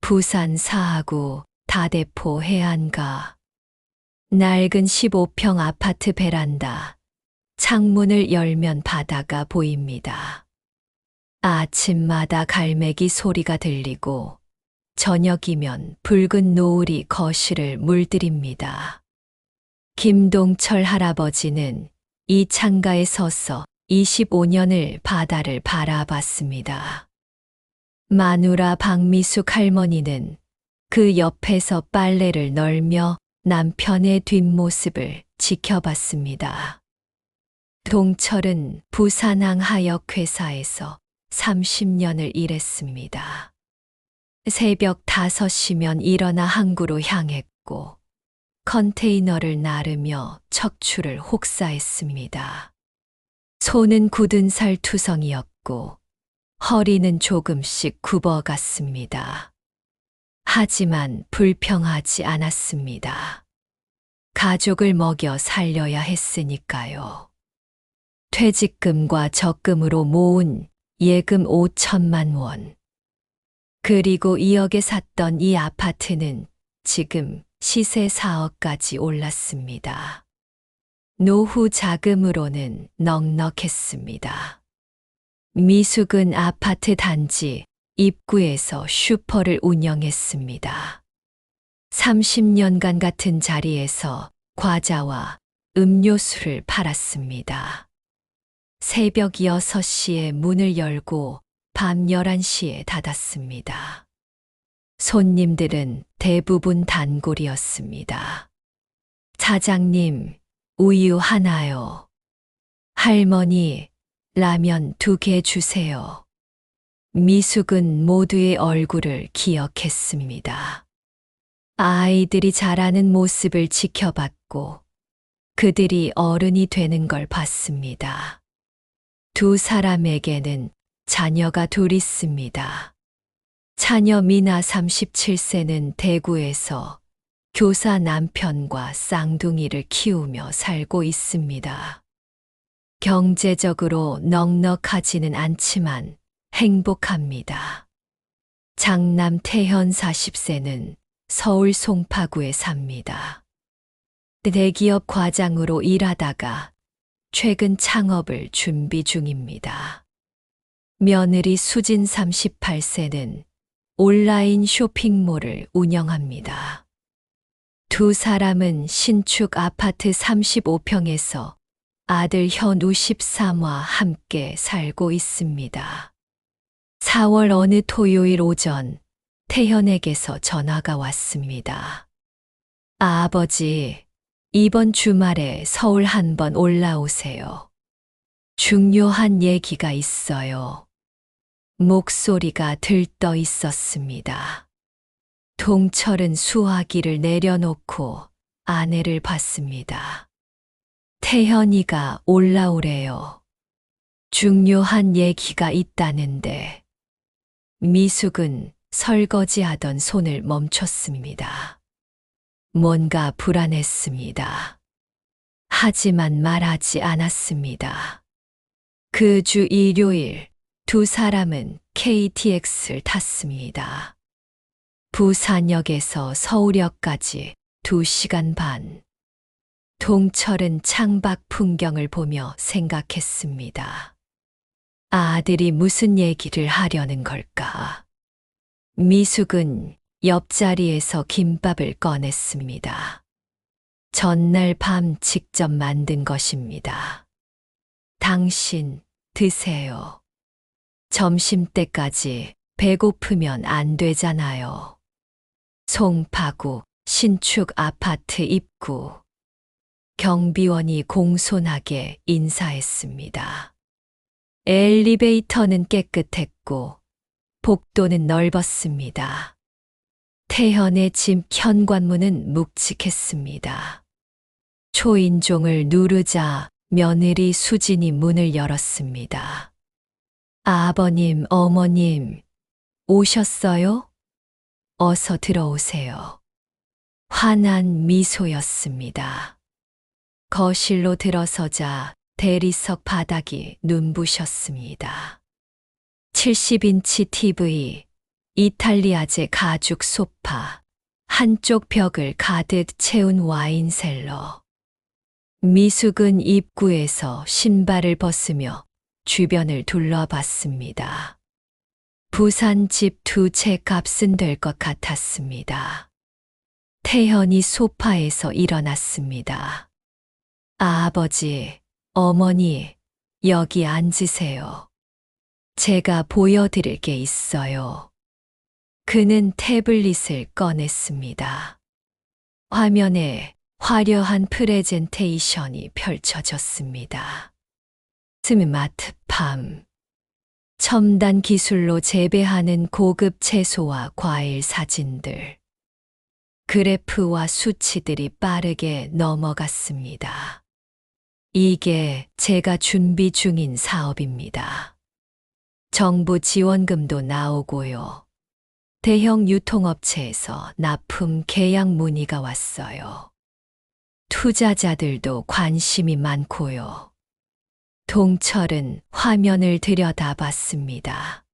부산 사하구 다대포 해안가. 낡은 15평 아파트 베란다. 창문을 열면 바다가 보입니다. 아침마다 갈매기 소리가 들리고 저녁이면 붉은 노을이 거실을 물들입니다. 김동철 할아버지는 이 창가에 서서 25년을 바다를 바라봤습니다. 마누라 박미숙 할머니는 그 옆에서 빨래를 널며 남편의 뒷모습을 지켜봤습니다. 동철은 부산항하역회사에서 30년을 일했습니다. 새벽 5시면 일어나 항구로 향했고 컨테이너를 나르며 척추를 혹사했습니다. 손은 굳은 살 투성이었고 허리는 조금씩 굽어갔습니다. 하지만 불평하지 않았습니다. 가족을 먹여 살려야 했으니까요. 퇴직금과 적금으로 모은 예금 5천만 원. 그리고 2억에 샀던 이 아파트는 지금 시세 4억까지 올랐습니다. 노후 자금으로는 넉넉했습니다. 미숙은 아파트 단지 입구에서 슈퍼를 운영했습니다. 30년간 같은 자리에서 과자와 음료수를 팔았습니다. 새벽 6시에 문을 열고 밤 11시에 닫았습니다. 손님들은 대부분 단골이었습니다. 사장님, 우유 하나요. 할머니, 라면 2개 주세요. 미숙은 모두의 얼굴을 기억했습니다. 아이들이 자라는 모습을 지켜봤고 그들이 어른이 되는 걸 봤습니다. 두 사람에게는 자녀가 둘 있습니다. 자녀 미나 37세는 대구에서 교사 남편과 쌍둥이를 키우며 살고 있습니다. 경제적으로 넉넉하지는 않지만 행복합니다. 장남 태현 40세는 서울 송파구에 삽니다. 대기업 과장으로 일하다가 최근 창업을 준비 중입니다. 며느리 수진 38세는 온라인 쇼핑몰을 운영합니다. 두 사람은 신축 아파트 35평에서 아들 현우 13와 함께 살고 있습니다. 4월 어느 토요일 오전 태현에게서 전화가 왔습니다. 아버지, 이번 주말에 서울 한번 올라오세요. 중요한 얘기가 있어요. 목소리가 들떠 있었습니다. 동철은 수화기를 내려놓고 아내를 봤습니다. 태현이가 올라오래요. 중요한 얘기가 있다는데. 미숙은 설거지하던 손을 멈췄습니다. 뭔가 불안했습니다. 하지만 말하지 않았습니다. 그 주 일요일 두 사람은 KTX를 탔습니다. 부산역에서 서울역까지 2시간 반. 동철은 창밖 풍경을 보며 생각했습니다. 아들이 무슨 얘기를 하려는 걸까? 미숙은 옆자리에서 김밥을 꺼냈습니다. 전날 밤 직접 만든 것입니다. 당신 드세요. 점심때까지 배고프면 안 되잖아요. 송파구 신축 아파트 입구. 경비원이 공손하게 인사했습니다. 엘리베이터는 깨끗했고 복도는 넓었습니다. 태현의 집 현관문은 묵직했습니다. 초인종을 누르자 며느리 수진이 문을 열었습니다. 아버님, 어머님, 오셨어요? 어서 들어오세요. 환한 미소였습니다. 거실로 들어서자 대리석 바닥이 눈부셨습니다. 70인치 TV, 이탈리아제 가죽 소파, 한쪽 벽을 가득 채운 와인셀러. 미숙은 입구에서 신발을 벗으며 주변을 둘러봤습니다. 부산 집 2채 값은 될 것 같았습니다. 태현이 소파에서 일어났습니다. 아버지, 어머니, 여기 앉으세요. 제가 보여드릴 게 있어요. 그는 태블릿을 꺼냈습니다. 화면에 화려한 프레젠테이션이 펼쳐졌습니다. 스마트팜. 첨단 기술로 재배하는 고급 채소와 과일 사진들. 그래프와 수치들이 빠르게 넘어갔습니다. 이게 제가 준비 중인 사업입니다. 정부 지원금도 나오고요. 대형 유통업체에서 납품 계약 문의가 왔어요. 투자자들도 관심이 많고요. 동철은 화면을 들여다봤습니다.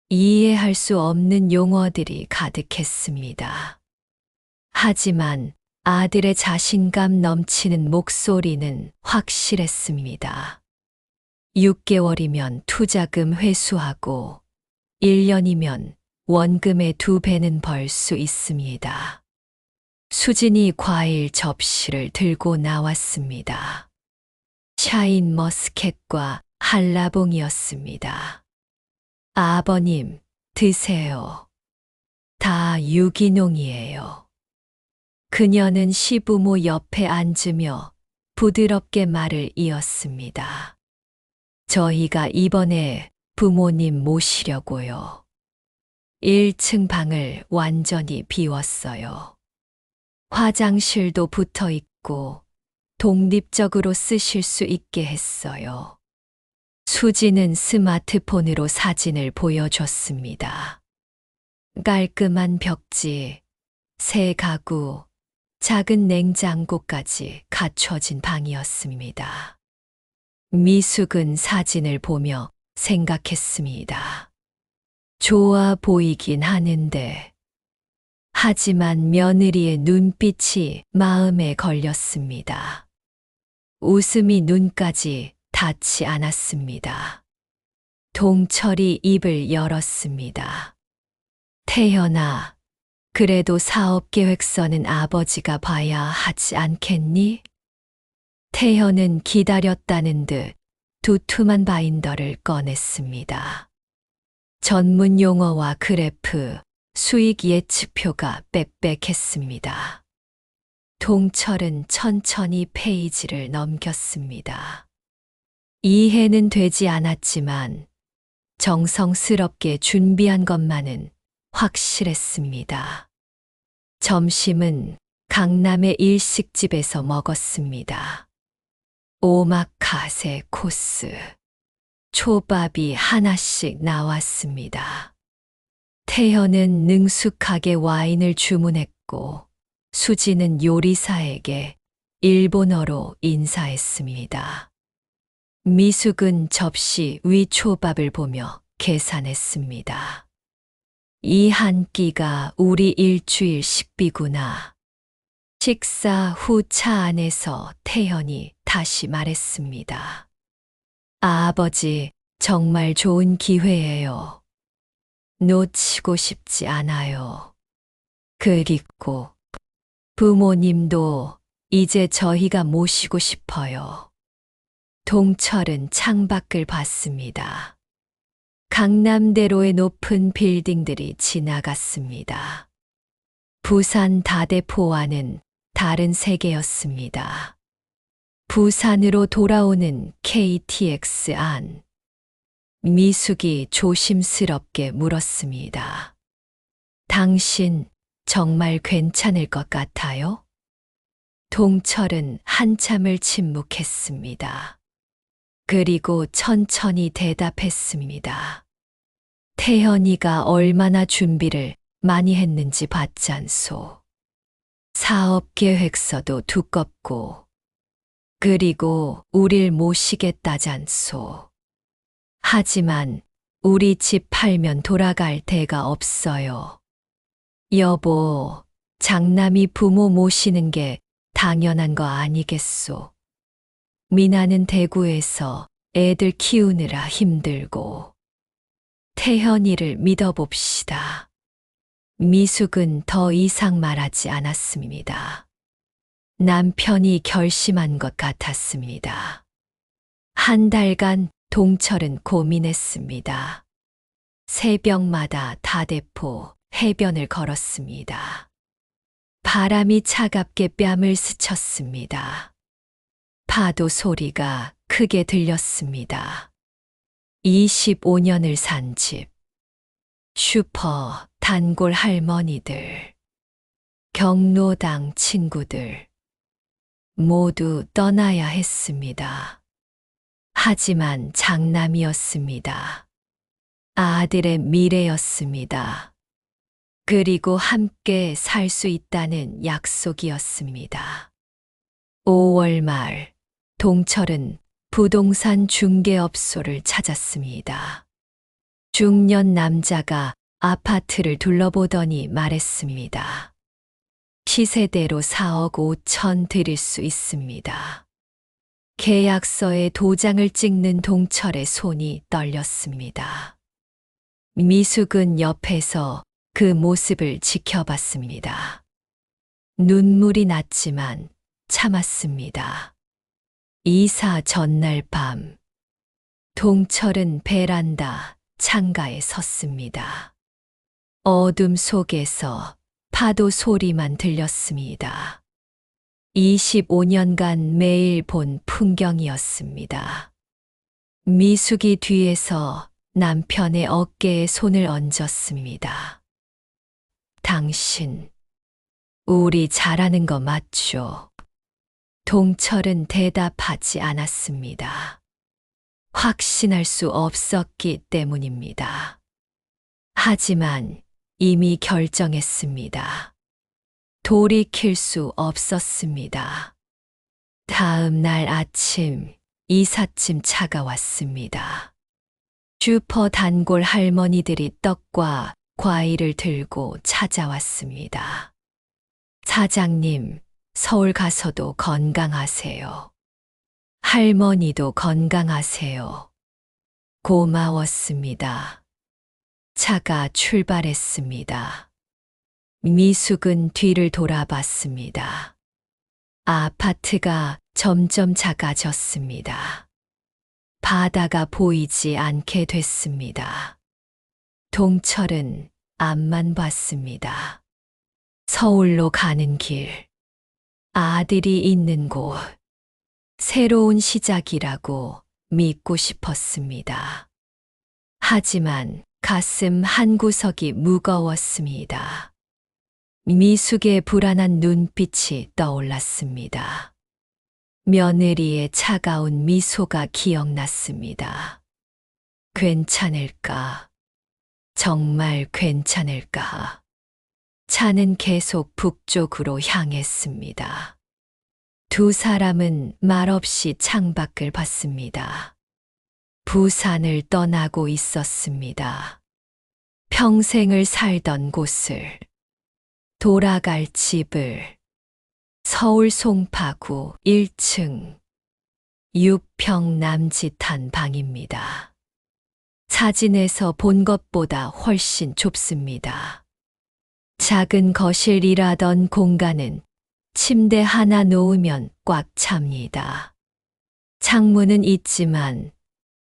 이해할 수 없는 용어들이 가득했습니다. 하지만 아들의 자신감 넘치는 목소리는 확실했습니다. 6개월이면 투자금 회수하고 1년이면 원금의 2배는 벌 수 있습니다. 수진이 과일 접시를 들고 나왔습니다. 샤인 머스켓과 한라봉이었습니다. 아버님, 드세요. 다 유기농이에요. 그녀는 시부모 옆에 앉으며 부드럽게 말을 이었습니다. 저희가 이번에 부모님 모시려고요. 1층 방을 완전히 비웠어요. 화장실도 붙어 있고 독립적으로 쓰실 수 있게 했어요. 수지는 스마트폰으로 사진을 보여줬습니다. 깔끔한 벽지, 새 가구, 작은 냉장고까지 갖춰진 방이었습니다. 미숙은 사진을 보며 생각했습니다. 좋아 보이긴 하는데, 하지만 며느리의 눈빛이 마음에 걸렸습니다. 웃음이 눈까지 닿지 않았습니다. 동철이 입을 열었습니다. 태현아, 그래도 사업계획서는 아버지가 봐야 하지 않겠니? 태현은 기다렸다는 듯 두툼한 바인더를 꺼냈습니다. 전문 용어와 그래프, 수익 예측표가 빽빽했습니다. 동철은 천천히 페이지를 넘겼습니다. 이해는 되지 않았지만 정성스럽게 준비한 것만은 확실했습니다. 점심은 강남의 일식집에서 먹었습니다. 오마카세 코스. 초밥이 하나씩 나왔습니다. 태현은 능숙하게 와인을 주문했고 수지는 요리사에게 일본어로 인사했습니다. 미숙은 접시 위 초밥을 보며 계산했습니다. 이 한 끼가 우리 일주일 식비구나. 식사 후 차 안에서 태현이 다시 말했습니다. 아버지, 정말 좋은 기회예요. 놓치고 싶지 않아요. 그리고 부모님도 이제 저희가 모시고 싶어요. 동철은 창밖을 봤습니다. 강남대로의 높은 빌딩들이 지나갔습니다. 부산 다대포와는 다른 세계였습니다. 부산으로 돌아오는 KTX 안. 미숙이 조심스럽게 물었습니다. 당신 정말 괜찮을 것 같아요? 동철은 한참을 침묵했습니다. 그리고 천천히 대답했습니다. 태현이가 얼마나 준비를 많이 했는지 봤잖소. 사업 계획서도 두껍고, 그리고 우릴 모시겠다잖소. 하지만 우리 집 팔면 돌아갈 데가 없어요. 여보, 장남이 부모 모시는 게 당연한 거 아니겠소. 미나는 대구에서 애들 키우느라 힘들고. 태현이를 믿어봅시다. 미숙은 더 이상 말하지 않았습니다. 남편이 결심한 것 같았습니다. 한 달간 동철은 고민했습니다. 새벽마다 다대포, 해변을 걸었습니다. 바람이 차갑게 뺨을 스쳤습니다. 파도 소리가 크게 들렸습니다. 25년을 산 집, 슈퍼, 단골 할머니들, 경로당 친구들, 모두 떠나야 했습니다. 하지만 장남이었습니다. 아들의 미래였습니다. 그리고 함께 살 수 있다는 약속이었습니다. 5월 말, 동철은 부동산 중개업소를 찾았습니다. 중년 남자가 아파트를 둘러보더니 말했습니다. 시세대로 4억 5천 드릴 수 있습니다. 계약서에 도장을 찍는 동철의 손이 떨렸습니다. 미숙은 옆에서 그 모습을 지켜봤습니다. 눈물이 났지만 참았습니다. 이사 전날 밤, 동철은 베란다 창가에 섰습니다. 어둠 속에서 파도 소리만 들렸습니다. 25년간 매일 본 풍경이었습니다. 미숙이 뒤에서 남편의 어깨에 손을 얹었습니다. 당신, 우리 잘하는 거 맞죠? 동철은 대답하지 않았습니다. 확신할 수 없었기 때문입니다. 하지만 이미 결정했습니다. 돌이킬 수 없었습니다. 다음 날 아침 이삿짐 차가 왔습니다. 슈퍼 단골 할머니들이 떡과 과일을 들고 찾아왔습니다. 사장님, 서울 가서도 건강하세요. 할머니도 건강하세요. 고마웠습니다. 차가 출발했습니다. 미숙은 뒤를 돌아봤습니다. 아파트가 점점 작아졌습니다. 바다가 보이지 않게 됐습니다. 동철은 앞만 봤습니다. 서울로 가는 길, 아들이 있는 곳, 새로운 시작이라고 믿고 싶었습니다. 하지만 가슴 한구석이 무거웠습니다. 미숙의 불안한 눈빛이 떠올랐습니다. 며느리의 차가운 미소가 기억났습니다. 괜찮을까? 정말 괜찮을까? 차는 계속 북쪽으로 향했습니다. 두 사람은 말없이 창밖을 봤습니다. 부산을 떠나고 있었습니다. 평생을 살던 곳을, 돌아갈 집을, 서울 송파구 1층 6평 남짓한 방입니다. 사진에서 본 것보다 훨씬 좁습니다. 작은 거실이라던 공간은 침대 하나 놓으면 꽉 찹니다. 창문은 있지만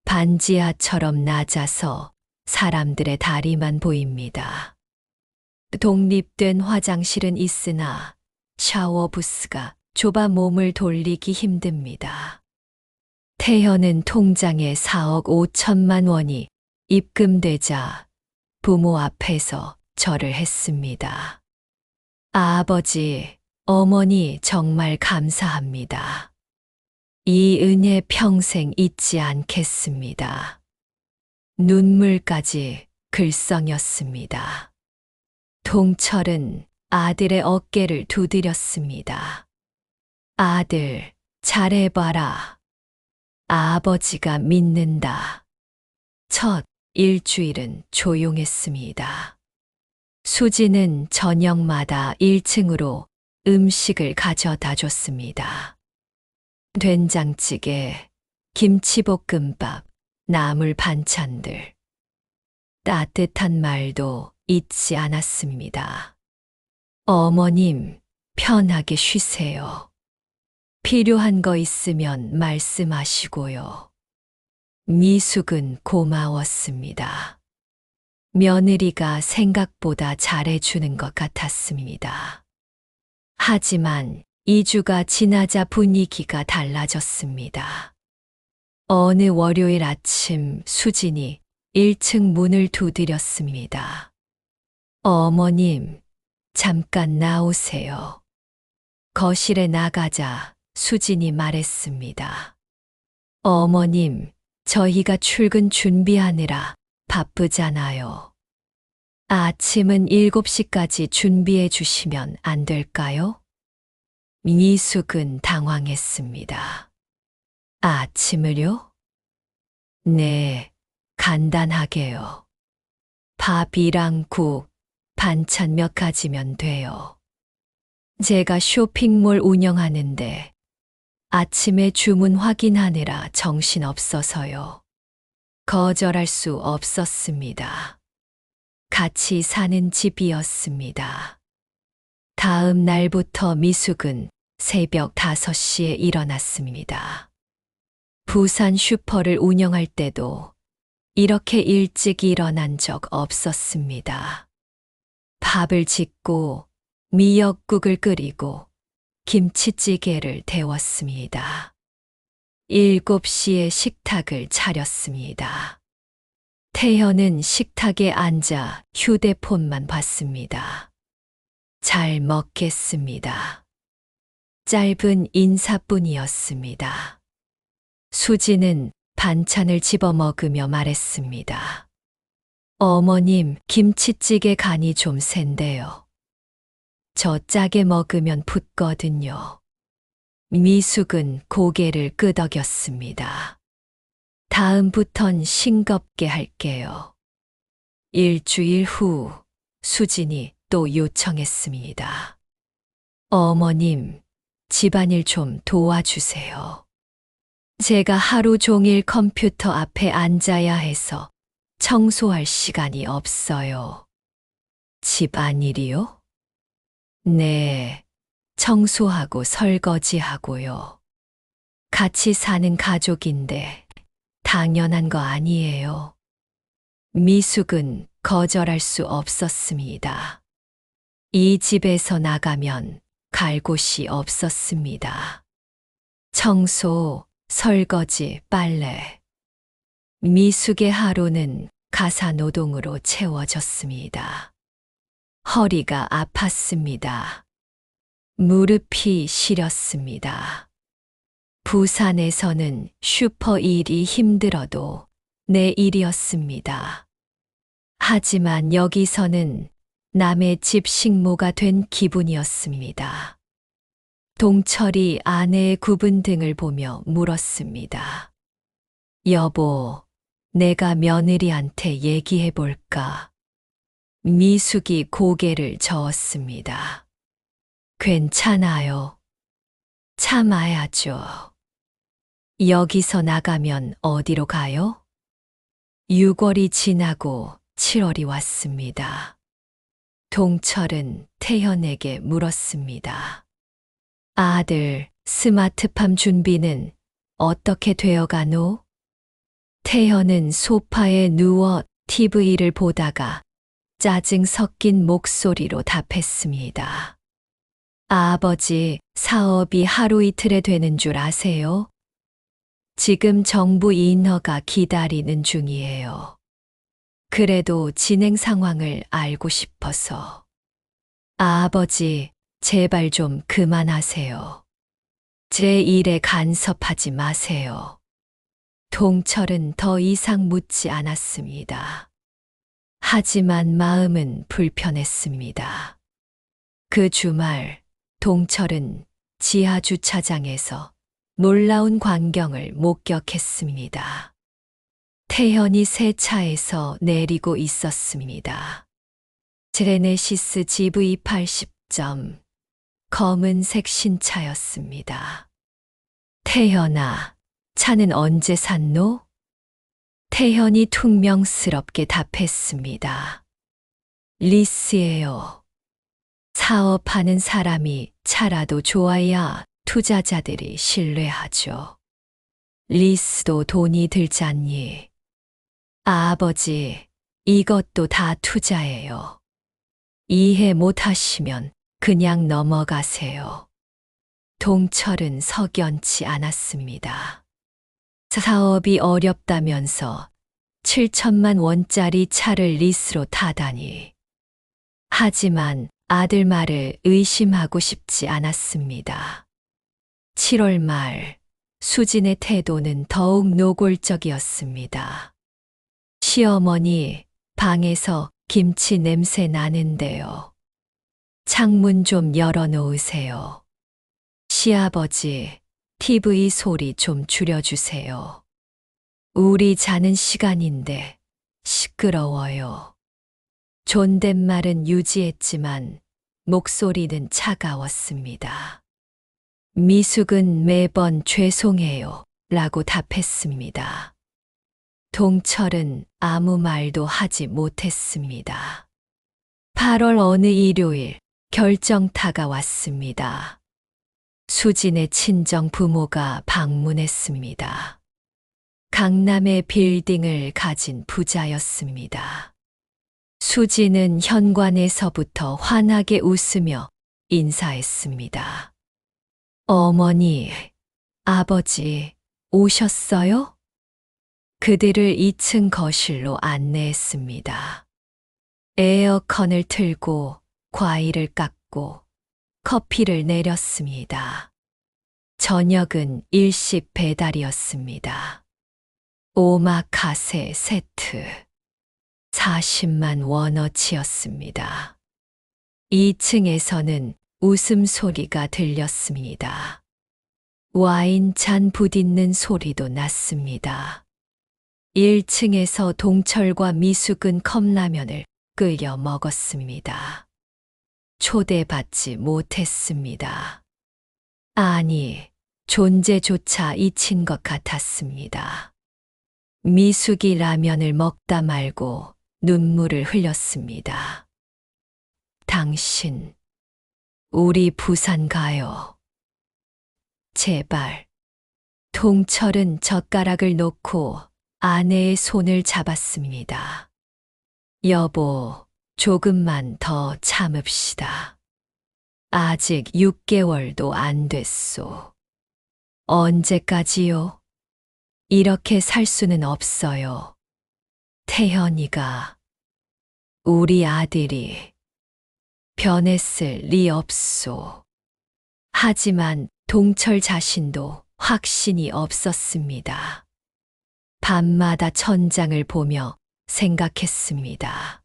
반지하처럼 낮아서 사람들의 다리만 보입니다. 독립된 화장실은 있으나 샤워 부스가 좁아 몸을 돌리기 힘듭니다. 태현은 통장에 4억 5천만 원이 입금되자 부모 앞에서 절을 했습니다. 아버지, 어머니 정말 감사합니다. 이 은혜 평생 잊지 않겠습니다. 눈물까지 글썽였습니다. 동철은 아들의 어깨를 두드렸습니다. 아들, 잘해봐라. 아버지가 믿는다. 첫 일주일은 조용했습니다. 수지는 저녁마다 1층으로 음식을 가져다 줬습니다. 된장찌개, 김치볶음밥, 나물 반찬들. 따뜻한 말도 잊지 않았습니다. 어머님, 편하게 쉬세요. 필요한 거 있으면 말씀하시고요. 미숙은 고마웠습니다. 며느리가 생각보다 잘해주는 것 같았습니다. 하지만 2주가 지나자 분위기가 달라졌습니다. 어느 월요일 아침 수진이 1층 문을 두드렸습니다. 어머님, 잠깐 나오세요. 거실에 나가자 수진이 말했습니다. 어머님, 저희가 출근 준비하느라 바쁘잖아요. 아침은 7시까지 준비해 주시면 안 될까요? 미숙은 당황했습니다. 아침을요? 네, 간단하게요. 밥이랑 국, 반찬 몇 가지면 돼요. 제가 쇼핑몰 운영하는데 아침에 주문 확인하느라 정신없어서요. 거절할 수 없었습니다. 같이 사는 집이었습니다. 다음 날부터 미숙은 새벽 5시에 일어났습니다. 부산 슈퍼를 운영할 때도 이렇게 일찍 일어난 적 없었습니다. 밥을 짓고 미역국을 끓이고 김치찌개를 데웠습니다. 7시에 식탁을 차렸습니다. 태현은 식탁에 앉아 휴대폰만 봤습니다. 잘 먹겠습니다. 짧은 인사뿐이었습니다. 수지는 반찬을 집어 먹으며 말했습니다. 어머님, 김치찌개 간이 좀 센데요. 저 짜게 먹으면 붓거든요. 미숙은 고개를 끄덕였습니다. 다음부턴 싱겁게 할게요. 일주일 후 수진이 또 요청했습니다. 어머님, 집안일 좀 도와주세요. 제가 하루 종일 컴퓨터 앞에 앉아야 해서 청소할 시간이 없어요. 집안일이요? 네, 청소하고 설거지하고요. 같이 사는 가족인데 당연한 거 아니에요. 미숙은 거절할 수 없었습니다. 이 집에서 나가면 갈 곳이 없었습니다. 청소, 설거지, 빨래. 미숙의 하루는 가사노동으로 채워졌습니다. 허리가 아팠습니다. 무릎이 시렸습니다. 부산에서는 슈퍼 일이 힘들어도 내 일이었습니다. 하지만 여기서는 남의 집 식모가 된 기분이었습니다. 동철이 아내의 구분 등을 보며 물었습니다. 여보, 내가 며느리한테 얘기해 볼까? 미숙이 고개를 저었습니다. 괜찮아요. 참아야죠. 여기서 나가면 어디로 가요? 6월이 지나고 7월이 왔습니다. 동철은 태현에게 물었습니다. 아들, 스마트팜 준비는 어떻게 되어가노? 태현은 소파에 누워 TV를 보다가 짜증 섞인 목소리로 답했습니다. 아버지, 사업이 하루 이틀에 되는 줄 아세요? 지금 정부 인허가 기다리는 중이에요. 그래도 진행 상황을 알고 싶어서. 아버지, 제발 좀 그만하세요. 제 일에 간섭하지 마세요. 동철은 더 이상 묻지 않았습니다. 하지만 마음은 불편했습니다. 그 주말, 동철은 지하 주차장에서 놀라운 광경을 목격했습니다. 태현이 새 차에서 내리고 있었습니다. 제네시스 GV80점 검은색 신차였습니다. 태현아, 차는 언제 샀노? 태현이 퉁명스럽게 답했습니다. 리스예요. 사업하는 사람이 차라도 좋아야 투자자들이 신뢰하죠. 리스도 돈이 들잖니. 아버지, 이것도 다 투자예요. 이해 못하시면 그냥 넘어가세요. 동철은 석연치 않았습니다. 사업이 어렵다면서 7천만 원짜리 차를 리스로 타다니. 하지만 아들 말을 의심하고 싶지 않았습니다. 7월 말, 수진의 태도는 더욱 노골적이었습니다. 시어머니, 방에서 김치 냄새 나는데요. 창문 좀 열어놓으세요. 시아버지, TV 소리 좀 줄여주세요. 우리 자는 시간인데 시끄러워요. 존댓말은 유지했지만 목소리는 차가웠습니다. 미숙은 매번 죄송해요 라고 답했습니다. 동철은 아무 말도 하지 못했습니다. 8월 어느 일요일 결정타가 왔습니다. 수진의 친정 부모가 방문했습니다. 강남의 빌딩을 가진 부자였습니다. 수진은 현관에서부터 환하게 웃으며 인사했습니다. 어머니, 아버지, 오셨어요? 그들을 2층 거실로 안내했습니다. 에어컨을 틀고 과일을 깎고 커피를 내렸습니다. 저녁은 일식 배달이었습니다. 오마카세 세트 40만 원어치였습니다. 2층에서는 웃음소리가 들렸습니다. 와인잔 부딛는 소리도 났습니다. 1층에서 동철과 미숙은 컵라면을 끓여 먹었습니다. 초대받지 못했습니다. 아니, 존재조차 잊힌 것 같았습니다. 미숙이 라면을 먹다 말고 눈물을 흘렸습니다. 당신, 우리 부산 가요. 제발. 동철은 젓가락을 놓고 아내의 손을 잡았습니다. 여보, 조금만 더 참읍시다. 아직 6개월도 안 됐소. 언제까지요? 이렇게 살 수는 없어요. 태현이가, 우리 아들이 변했을 리 없소. 하지만 동철 자신도 확신이 없었습니다. 밤마다 천장을 보며 생각했습니다.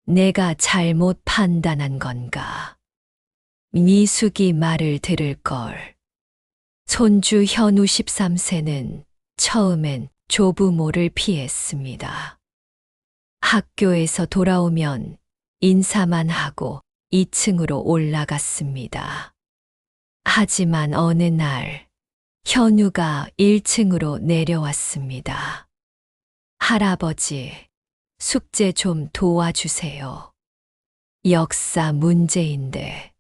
내가 잘못 판단한 건가? 미숙이 말을 들을 걸. 손주 현우 13세는 처음엔 조부모를 피했습니다. 학교에서 돌아오면 인사만 하고 2층으로 올라갔습니다. 하지만 어느 날 현우가 1층으로 내려왔습니다. 할아버지, 숙제 좀 도와주세요. 역사 문제인데.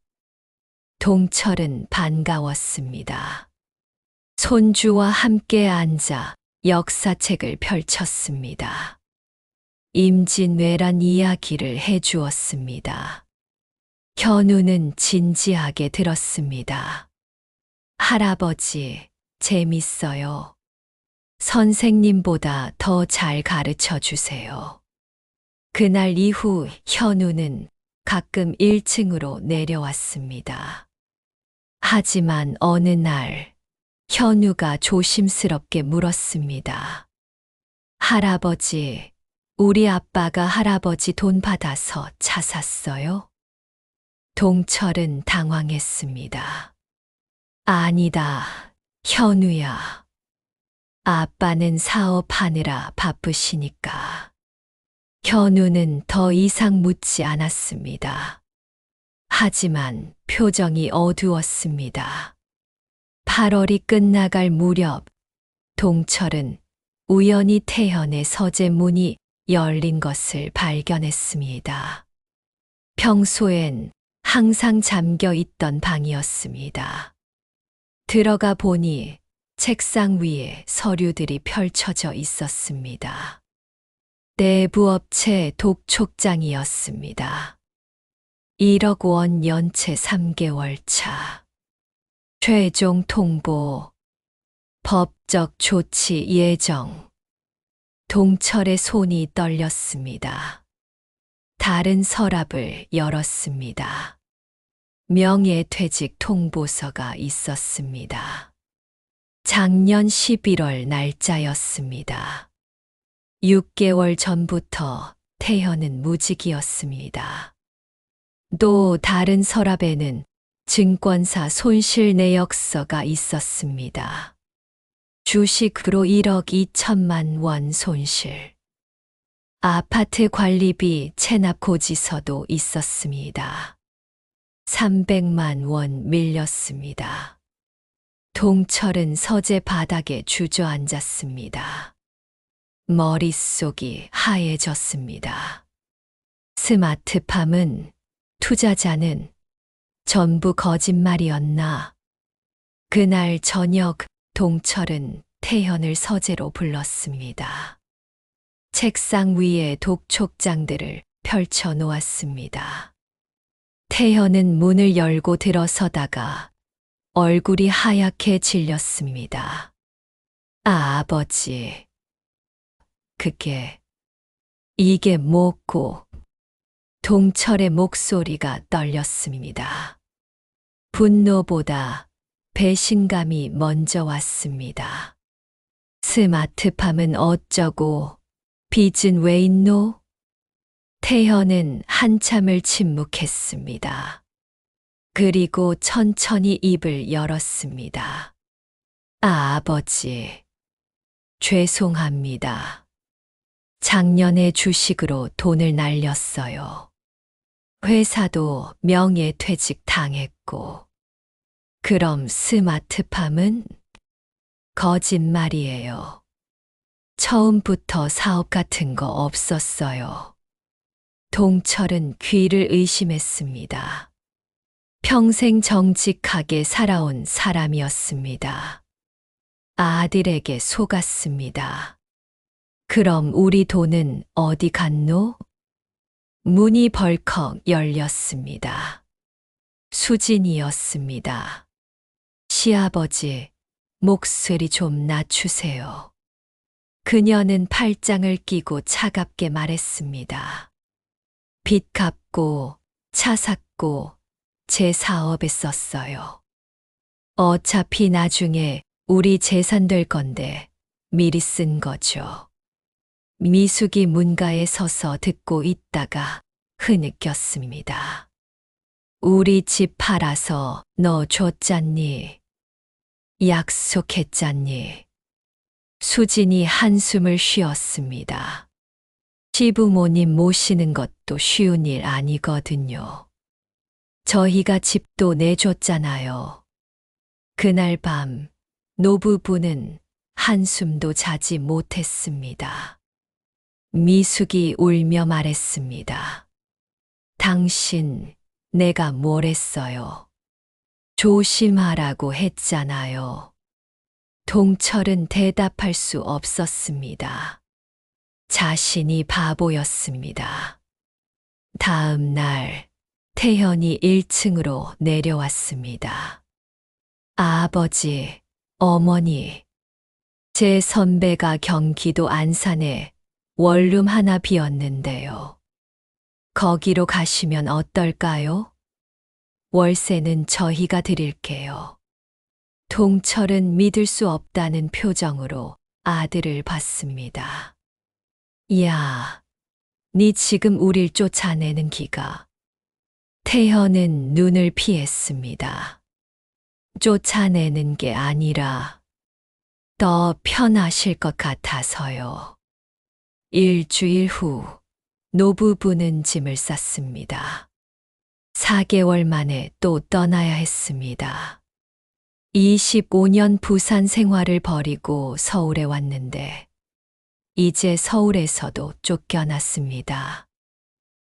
동철은 반가웠습니다. 손주와 함께 앉아 역사책을 펼쳤습니다. 임진왜란 이야기를 해주었습니다. 현우는 진지하게 들었습니다. 할아버지, 재밌어요. 선생님보다 더 잘 가르쳐 주세요. 그날 이후 현우는 가끔 1층으로 내려왔습니다. 하지만 어느 날 현우가 조심스럽게 물었습니다. 할아버지, 우리 아빠가 할아버지 돈 받아서 차 샀어요? 동철은 당황했습니다. 아니다, 현우야. 아빠는 사업하느라 바쁘시니까. 현우는 더 이상 묻지 않았습니다. 하지만 표정이 어두웠습니다. 8월이 끝나갈 무렵 동철은 우연히 태현의 서재 문이 열린 것을 발견했습니다. 평소엔 항상 잠겨 있던 방이었습니다. 들어가 보니 책상 위에 서류들이 펼쳐져 있었습니다. 내부업체 독촉장이었습니다. 1억 원 연체 3개월 차. 최종 통보. 법적 조치 예정. 동철의 손이 떨렸습니다. 다른 서랍을 열었습니다. 명예퇴직 통보서가 있었습니다. 작년 11월 날짜였습니다. 6개월 전부터 태현은 무직이었습니다. 또 다른 서랍에는 증권사 손실 내역서가 있었습니다. 주식으로 1억 2천만 원 손실. 아파트 관리비 체납 고지서도 있었습니다. 300만 원 밀렸습니다. 동철은 서재 바닥에 주저앉았습니다. 머릿속이 하얘졌습니다. 스마트팜은, 투자자는 전부 거짓말이었나? 그날 저녁 동철은 태현을 서재로 불렀습니다. 책상 위에 독촉장들을 펼쳐 놓았습니다. 태현은 문을 열고 들어서다가 얼굴이 하얗게 질렸습니다. 아버지. 이게 뭐고? 동철의 목소리가 떨렸습니다. 분노보다 배신감이 먼저 왔습니다. 스마트팜은 어쩌고, 빚은 왜 있노? 태현은 한참을 침묵했습니다. 그리고 천천히 입을 열었습니다. 아버지, 죄송합니다. 작년에 주식으로 돈을 날렸어요. 회사도 명예퇴직 당했고. 그럼 스마트팜은? 거짓말이에요. 처음부터 사업 같은 거 없었어요. 동철은 귀를 의심했습니다. 평생 정직하게 살아온 사람이었습니다. 아들에게 속았습니다. 그럼 우리 돈은 어디 갔노? 문이 벌컥 열렸습니다. 수진이었습니다. 시아버지, 목소리 좀 낮추세요. 그녀는 팔짱을 끼고 차갑게 말했습니다. 빚 갚고, 차 샀고, 제 사업에 썼어요. 어차피 나중에 우리 재산 될 건데 미리 쓴 거죠. 미숙이 문가에 서서 듣고 있다가 흐느꼈습니다. 우리 집 팔아서 너 줬잖니? 약속했잖니? 수진이 한숨을 쉬었습니다. 시부모님 모시는 것도 쉬운 일 아니거든요. 저희가 집도 내줬잖아요. 그날 밤 노부부는 한숨도 자지 못했습니다. 미숙이 울며 말했습니다. 당신, 내가 뭘 했어요? 조심하라고 했잖아요. 동철은 대답할 수 없었습니다. 자신이 바보였습니다. 다음 날 태현이 1층으로 내려왔습니다. 아버지, 어머니, 제 선배가 경기도 안산에 원룸 하나 비었는데요. 거기로 가시면 어떨까요? 월세는 저희가 드릴게요. 동철은 믿을 수 없다는 표정으로 아들을 봤습니다. 야, 니 지금 우릴 쫓아내는 기가. 태현은 눈을 피했습니다. 쫓아내는 게 아니라 더 편하실 것 같아서요. 일주일 후 노부부는 짐을 쌌습니다. 4개월 만에 또 떠나야 했습니다. 25년 부산 생활을 버리고 서울에 왔는데 이제 서울에서도 쫓겨났습니다.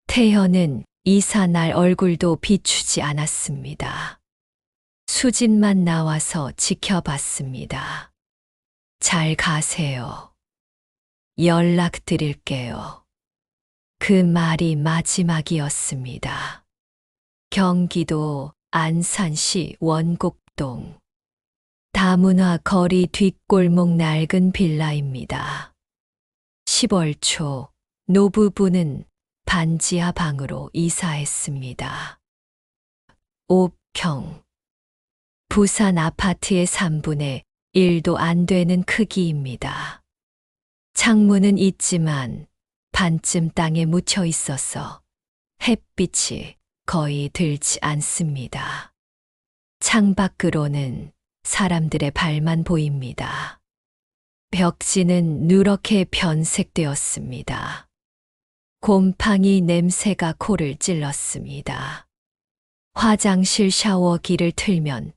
태현은 이사 날 얼굴도 비추지 않았습니다. 수진만 나와서 지켜봤습니다. 잘 가세요. 연락드릴게요. 그 말이 마지막이었습니다. 경기도 안산시 원곡동 다문화 거리 뒷골목 낡은 빌라입니다. 10월 초 노부부는 반지하 방으로 이사했습니다. 5평. 부산 아파트의 3분의 1도 안 되는 크기입니다. 창문은 있지만 반쯤 땅에 묻혀 있어서 햇빛이 거의 들지 않습니다. 창밖으로는 사람들의 발만 보입니다. 벽지는 누렇게 변색되었습니다. 곰팡이 냄새가 코를 찔렀습니다. 화장실 샤워기를 틀면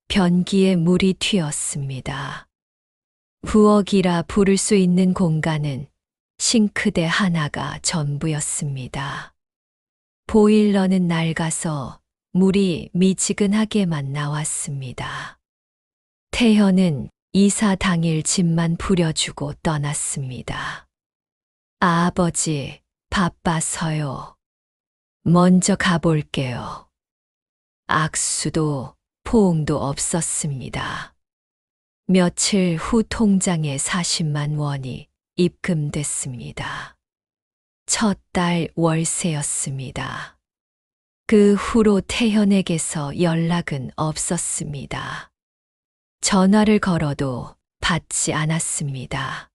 변기에 물이 튀었습니다. 부엌이라 부를 수 있는 공간은 싱크대 하나가 전부였습니다. 보일러는 낡아서 물이 미지근하게만 나왔습니다. 태현은 이사 당일 짐만 부려주고 떠났습니다. 아버지, 바빠서요. 먼저 가볼게요. 악수도 포옹도 없었습니다. 며칠 후 통장에 40만 원이 입금됐습니다. 첫 달 월세였습니다. 그 후로 태현에게서 연락은 없었습니다. 전화를 걸어도 받지 않았습니다.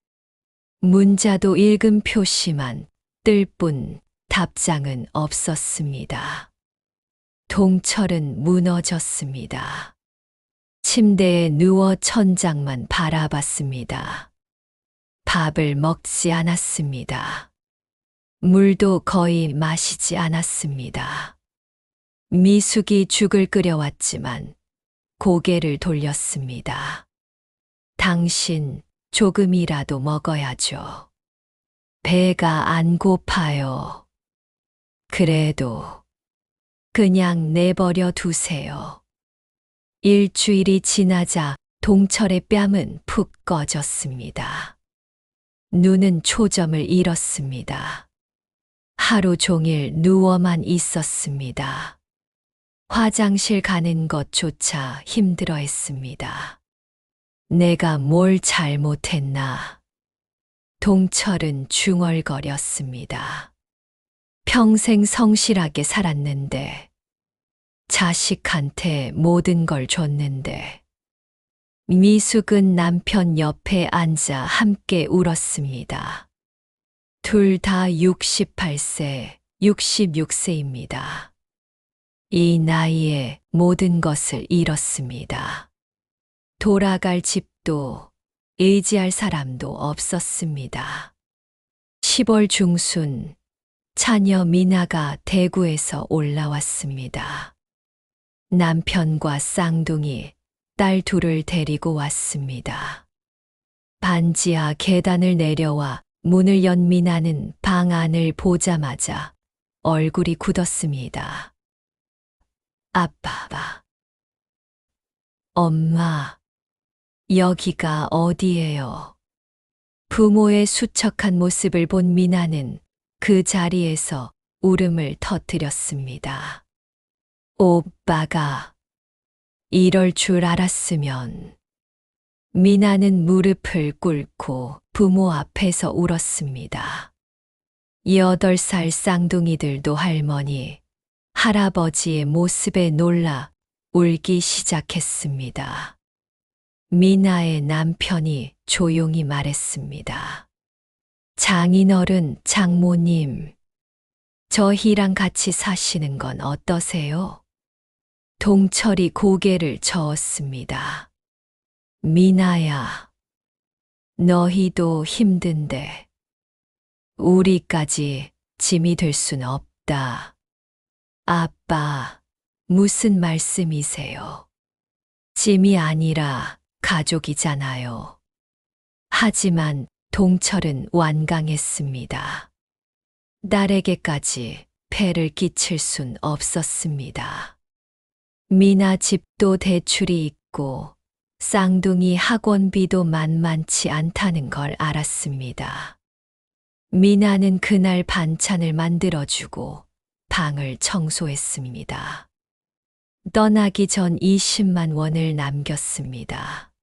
문자도 읽음 표시만 뜰 뿐 답장은 없었습니다. 동철은 무너졌습니다. 침대에 누워 천장만 바라봤습니다. 밥을 먹지 않았습니다. 물도 거의 마시지 않았습니다. 미숙이 죽을 끓여왔지만 고개를 돌렸습니다. 당신 조금이라도 먹어야죠. 배가 안 고파요. 그래도 그냥 내버려 두세요. 일주일이 지나자 동철의 뺨은 푹 꺼졌습니다. 눈은 초점을 잃었습니다. 하루 종일 누워만 있었습니다. 화장실 가는 것조차 힘들어 했습니다. 내가 뭘 잘못했나? 동철은 중얼거렸습니다. 평생 성실하게 살았는데, 자식한테 모든 걸 줬는데, 미숙은 남편 옆에 앉아 함께 울었습니다. 둘 다 68세, 66세입니다. 이 나이에 모든 것을 잃었습니다. 돌아갈 집도 의지할 사람도 없었습니다. 10월 중순 차녀 미나가 대구에서 올라왔습니다. 남편과 쌍둥이 딸 둘을 데리고 왔습니다. 반지하 계단을 내려와 문을 연 미나는 방 안을 보자마자 얼굴이 굳었습니다. 아빠, 엄마, 여기가 어디예요? 부모의 수척한 모습을 본 미나는 그 자리에서 울음을 터뜨렸습니다. 오빠가 이럴 줄 알았으면. 미나는 무릎을 꿇고 부모 앞에서 울었습니다. 8살 쌍둥이들도 할머니, 할아버지의 모습에 놀라 울기 시작했습니다. 미나의 남편이 조용히 말했습니다. 장인어른, 장모님, 저희랑 같이 사시는 건 어떠세요? 동철이 고개를 저었습니다. 미나야, 너희도 힘든데 우리까지 짐이 될 순 없다. 아빠, 무슨 말씀이세요? 짐이 아니라 가족이잖아요. 하지만 동철은 완강했습니다. 딸에게까지 폐를 끼칠 순 없었습니다. 미나 집도 대출이 있고 쌍둥이 학원비도 만만치 않다는 걸 알았습니다. 미나는 그날 반찬을 만들어주고 방을 청소했습니다. 떠나기 전 20만 원을 남겼습니다.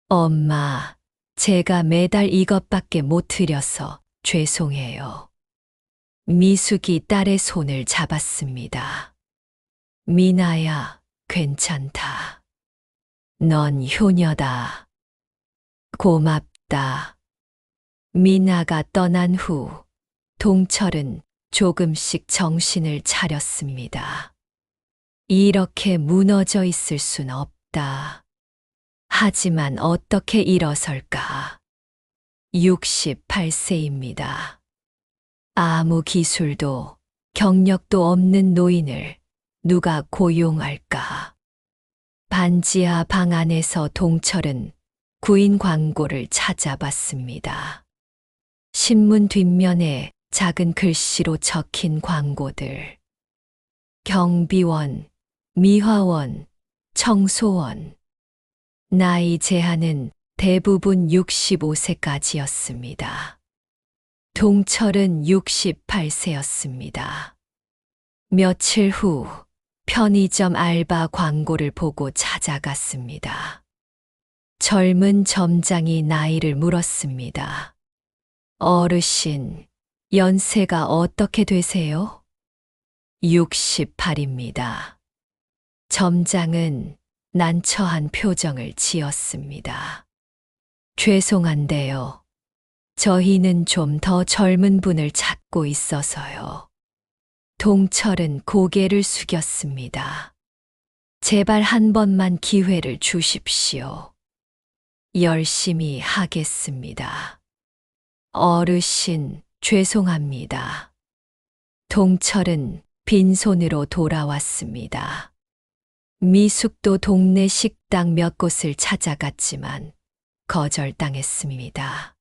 엄마, 제가 매달 이것밖에 못 드려서 죄송해요. 미숙이 딸의 손을 잡았습니다. 미나야, 괜찮다. 넌 효녀다. 고맙다. 미나가 떠난 후 동철은 조금씩 정신을 차렸습니다. 이렇게 무너져 있을 순 없다. 하지만 어떻게 일어설까? 68세입니다. 아무 기술도 경력도 없는 노인을 누가 고용할까? 반지하 방 안에서 동철은 구인 광고를 찾아봤습니다. 신문 뒷면에 작은 글씨로 적힌 광고들. 경비원, 미화원, 청소원. 나이 제한은 대부분 65세까지였습니다. 동철은 68세였습니다. 며칠 후 편의점 알바 광고를 보고 찾아갔습니다. 젊은 점장이 나이를 물었습니다. 어르신, 연세가 어떻게 되세요? 68입니다. 점장은 난처한 표정을 지었습니다. 죄송한데요. 저희는 좀 더 젊은 분을 찾고 있어서요. 동철은 고개를 숙였습니다. 제발 한 번만 기회를 주십시오. 열심히 하겠습니다. 어르신, 죄송합니다. 동철은 빈손으로 돌아왔습니다. 미숙도 동네 식당 몇 곳을 찾아갔지만 거절당했습니다.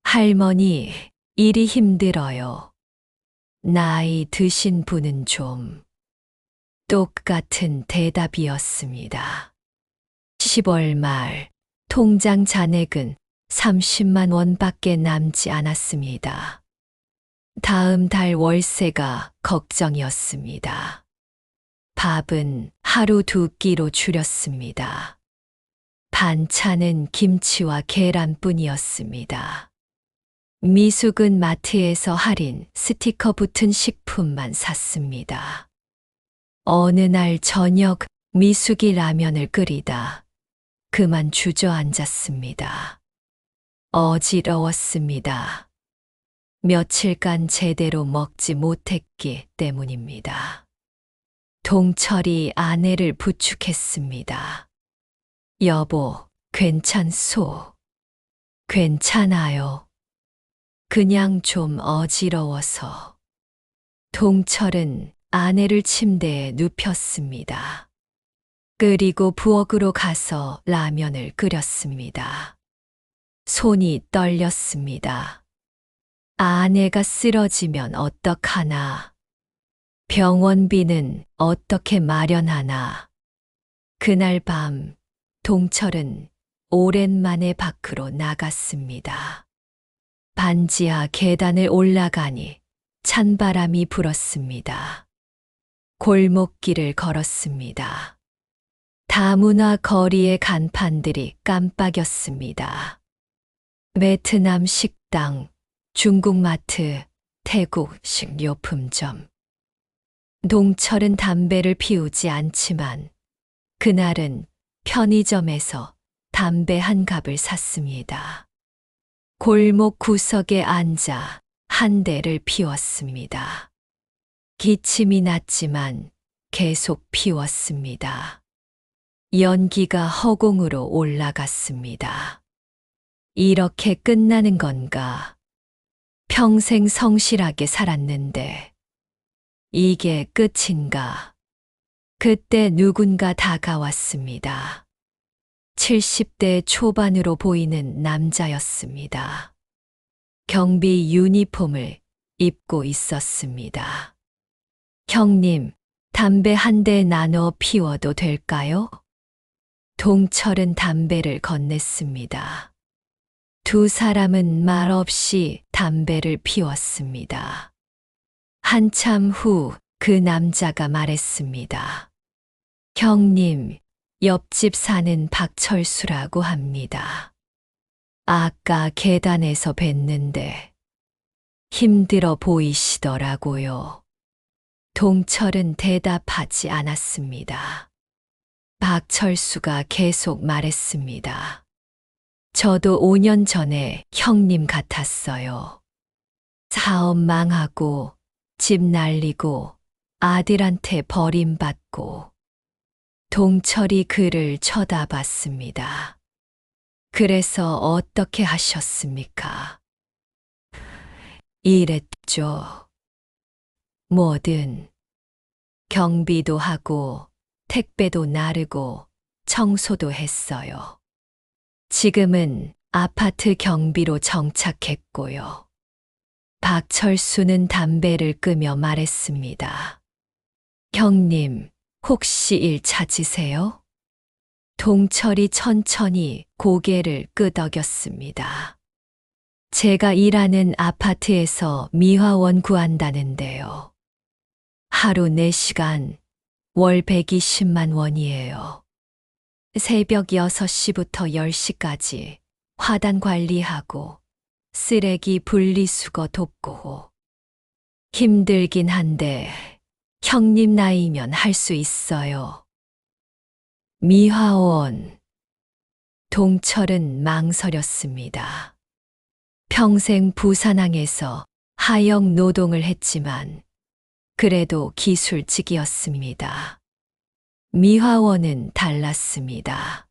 할머니, 일이 힘들어요. 나이 드신 분은 좀. 똑같은 대답이었습니다. 10월 말 통장 잔액은 30만 원밖에 남지 않았습니다. 다음 달 월세가 걱정이었습니다. 밥은 하루 2끼로 줄였습니다. 반찬은 김치와 계란뿐이었습니다. 미숙은 마트에서 할인 스티커 붙은 식품만 샀습니다. 어느 날 저녁 미숙이 라면을 끓이다 그만 주저앉았습니다. 어지러웠습니다. 며칠간 제대로 먹지 못했기 때문입니다. 동철이 아내를 부축했습니다. 여보, 괜찮소? 괜찮아요. 그냥 좀 어지러워서. 동철은 아내를 침대에 눕혔습니다. 그리고 부엌으로 가서 라면을 끓였습니다. 손이 떨렸습니다. 아내가 쓰러지면 어떡하나? 병원비는 어떻게 마련하나? 그날 밤 동철은 오랜만에 밖으로 나갔습니다. 반지하 계단을 올라가니 찬바람이 불었습니다. 골목길을 걸었습니다. 다문화 거리의 간판들이 깜빡였습니다. 베트남 식당, 중국 마트, 태국 식료품점. 동철은 담배를 피우지 않지만 그날은 편의점에서 담배 한 갑을 샀습니다. 골목 구석에 앉아 한 대를 피웠습니다. 기침이 났지만 계속 피웠습니다. 연기가 허공으로 올라갔습니다. 이렇게 끝나는 건가? 평생 성실하게 살았는데 이게 끝인가? 그때 누군가 다가왔습니다. 70대 초반으로 보이는 남자였습니다. 경비 유니폼을 입고 있었습니다. 형님, 담배 한 대 나눠 피워도 될까요? 동철은 담배를 건넸습니다. 두 사람은 말없이 담배를 피웠습니다. 한참 후 그 남자가 말했습니다. 형님, 옆집 사는 박철수라고 합니다. 아까 계단에서 뵀는데 힘들어 보이시더라고요. 동철은 대답하지 않았습니다. 박철수가 계속 말했습니다. 저도 5년 전에 형님 같았어요. 사업 망하고 집 날리고 아들한테 버림받고. 동철이 그를 쳐다봤습니다. 그래서 어떻게 하셨습니까? 이랬죠. 뭐든 경비도 하고 택배도 나르고 청소도 했어요. 지금은 아파트 경비로 정착했고요. 박철수는 담배를 끄며 말했습니다. 형님, 혹시 일 찾으세요? 동철이 천천히 고개를 끄덕였습니다. 제가 일하는 아파트에서 미화원 구한다는데요. 하루 4시간, 월 120만 원이에요. 새벽 6시부터 10시까지 화단 관리하고 쓰레기 분리수거 돕고. 힘들긴 한데 형님 나이면 할 수 있어요. 미화원. 동철은 망설였습니다. 평생 부산항에서 하역 노동을 했지만 그래도 기술직이었습니다. 미화원은 달랐습니다.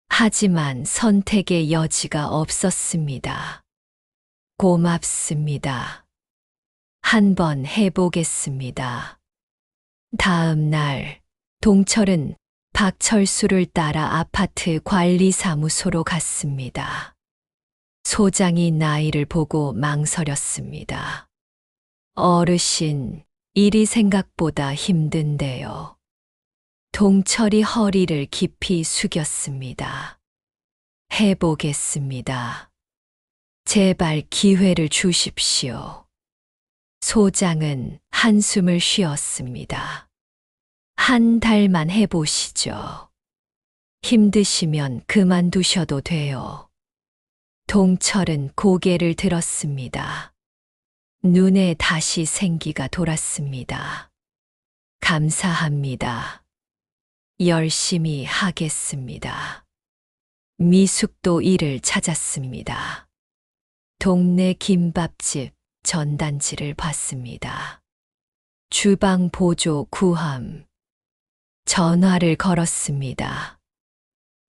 하지만 선택의 여지가 없었습니다. 고맙습니다. 한번 해보겠습니다. 다음 날, 동철은 박철수를 따라 아파트 관리사무소로 갔습니다. 소장이 나이를 보고 망설였습니다. 어르신, 일이 생각보다 힘든데요. 동철이 허리를 깊이 숙였습니다. 해보겠습니다. 제발 기회를 주십시오. 소장은 한숨을 쉬었습니다. 한 달만 해보시죠. 힘드시면 그만두셔도 돼요. 동철은 고개를 들었습니다. 눈에 다시 생기가 돌았습니다. 감사합니다. 열심히 하겠습니다. 미숙도 일을 찾았습니다. 동네 김밥집 전단지를 봤습니다. 주방 보조 구함. 전화를 걸었습니다.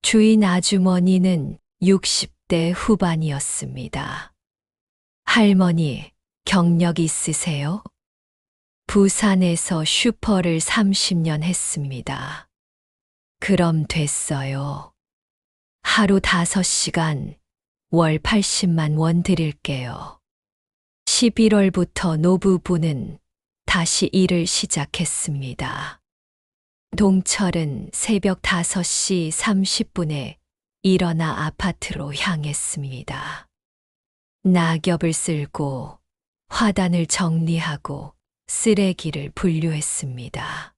주인 아주머니는 60대 후반이었습니다. 할머니, 경력 있으세요? 부산에서 슈퍼를 30년 했습니다. 그럼 됐어요. 하루 5시간, 월 80만 원 드릴게요. 11월부터 노부부는 다시 일을 시작했습니다. 동철은 새벽 5시 30분에 일어나 아파트로 향했습니다. 낙엽을 쓸고 화단을 정리하고 쓰레기를 분류했습니다.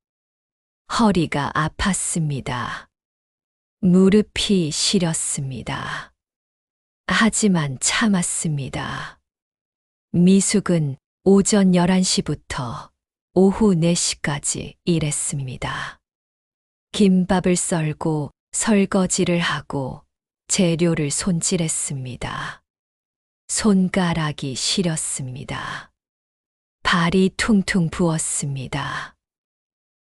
허리가 아팠습니다. 무릎이 시렸습니다. 하지만 참았습니다. 미숙은 오전 11시부터 오후 4시까지 일했습니다. 김밥을 썰고 설거지를 하고 재료를 손질했습니다. 손가락이 시렸습니다. 발이 퉁퉁 부었습니다.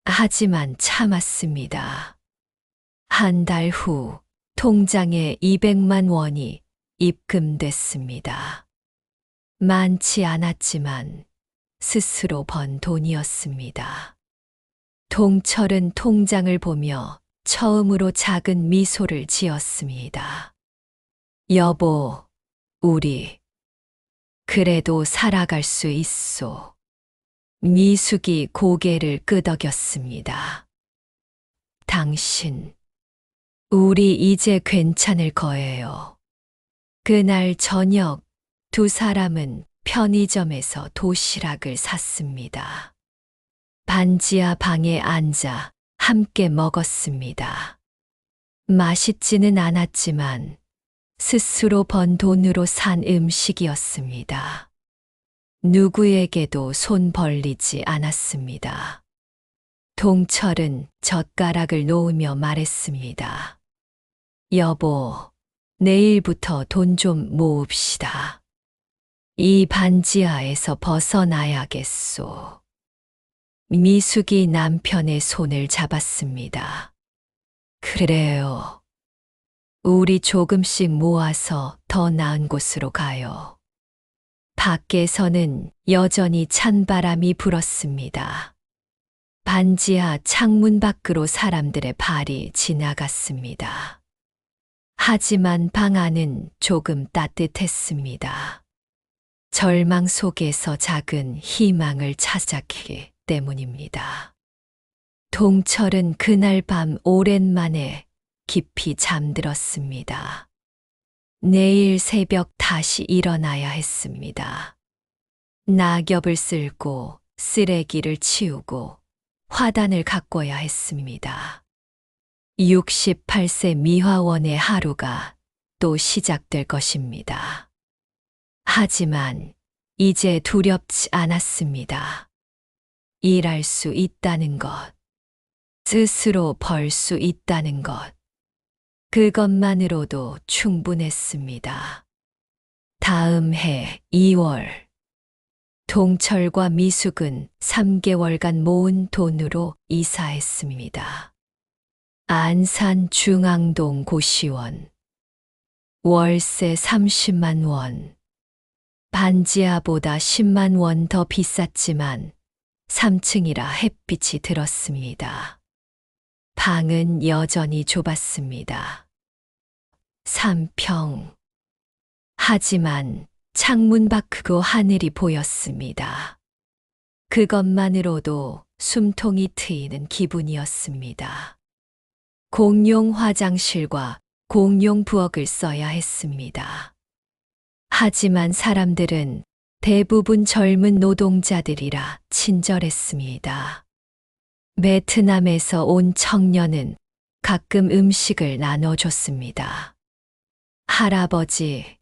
하지만 참았습니다. 한 달 후 통장에 200만 원이 입금됐습니다. 많지 않았지만 스스로 번 돈이었습니다. 동철은 통장을 보며 처음으로 작은 미소를 지었습니다. 여보, 우리 그래도 살아갈 수 있소. 미숙이 고개를 끄덕였습니다. 당신, 우리 이제 괜찮을 거예요. 그날 저녁 두 사람은 편의점에서 도시락을 샀습니다. 반지하 방에 앉아 함께 먹었습니다. 맛있지는 않았지만 스스로 번 돈으로 산 음식이었습니다. 누구에게도 손 벌리지 않았습니다. 동철은 젓가락을 놓으며 말했습니다. 여보, 내일부터 돈 좀 모읍시다. 이 반지하에서 벗어나야겠소. 미숙이 남편의 손을 잡았습니다. 그래요. 우리 조금씩 모아서 더 나은 곳으로 가요. 밖에서는 여전히 찬바람이 불었습니다. 반지하 창문 밖으로 사람들의 발이 지나갔습니다. 하지만 방 안은 조금 따뜻했습니다. 절망 속에서 작은 희망을 찾았기 때문입니다. 동철은 그날 밤 오랜만에 깊이 잠들었습니다. 내일 새벽 다시 일어나야 했습니다. 낙엽을 쓸고 쓰레기를 치우고 화단을 가꿔야 했습니다. 68세 미화원의 하루가 또 시작될 것입니다. 하지만 이제 두렵지 않았습니다. 일할 수 있다는 것, 스스로 벌 수 있다는 것, 그것만으로도 충분했습니다. 다음 해 2월, 동철과 미숙은 3개월간 모은 돈으로 이사했습니다. 안산 중앙동 고시원, 월세 30만 원, 반지하보다 10만 원 더 비쌌지만 3층이라 햇빛이 들었습니다. 방은 여전히 좁았습니다. 3평. 하지만 창문 밖으로 하늘이 보였습니다. 그것만으로도 숨통이 트이는 기분이었습니다. 공용 화장실과 공용 부엌을 써야 했습니다. 하지만 사람들은 대부분 젊은 노동자들이라 친절했습니다. 베트남에서 온 청년은 가끔 음식을 나눠줬습니다. 할아버지,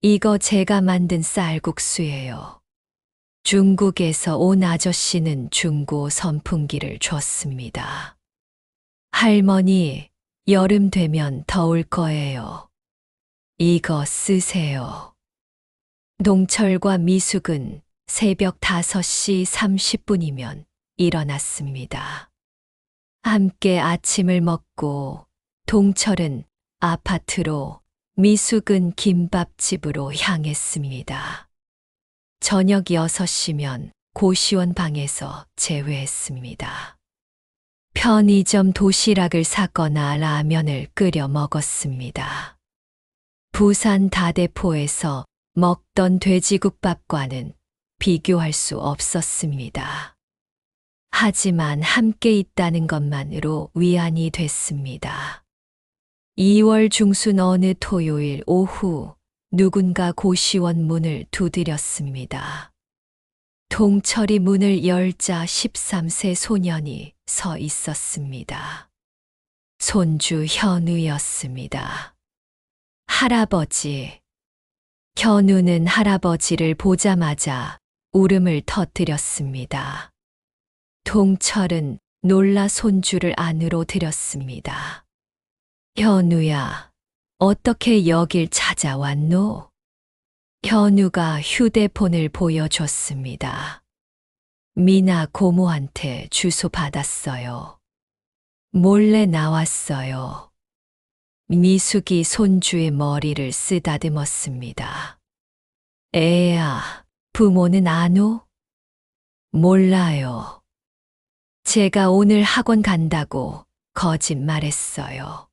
이거 제가 만든 쌀국수예요. 중국에서 온 아저씨는 중고 선풍기를 줬습니다. 할머니, 여름 되면 더울 거예요. 이거 쓰세요. 동철과 미숙은 새벽 5시 30분이면 일어났습니다. 함께 아침을 먹고 동철은 아파트로, 미숙은 김밥집으로 향했습니다. 저녁 6시면 고시원 방에서 제외했습니다. 편의점 도시락을 사거나 라면을 끓여 먹었습니다. 부산 다대포에서 먹던 돼지국밥과는 비교할 수 없었습니다. 하지만 함께 있다는 것만으로 위안이 됐습니다. 2월 중순 어느 토요일 오후 누군가 고시원 문을 두드렸습니다. 동철이 문을 열자 13세 소년이 서 있었습니다. 손주 현우였습니다. 할아버지. 현우는 할아버지를 보자마자 울음을 터뜨렸습니다. 동철은 놀라 손주를 안으로 들였습니다. 현우야, 어떻게 여길 찾아왔노? 현우가 휴대폰을 보여줬습니다. 미나 고모한테 주소 받았어요. 몰래 나왔어요. 미숙이 손주의 머리를 쓰다듬었습니다. 애야, 부모는 아노? 몰라요. 제가 오늘 학원 간다고 거짓말했어요.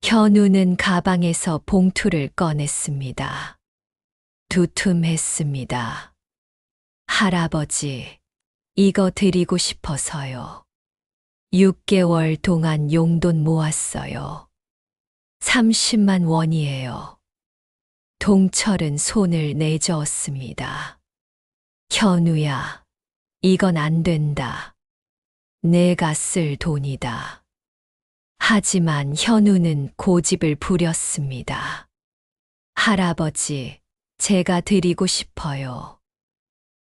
현우는 가방에서 봉투를 꺼냈습니다. 두툼했습니다. 할아버지, 이거 드리고 싶어서요. 6개월 동안 용돈 모았어요. 30만 원이에요. 동철은 손을 내저었습니다. 현우야, 이건 안 된다. 내가 쓸 돈이다. 하지만 현우는 고집을 부렸습니다. 할아버지, 제가 드리고 싶어요.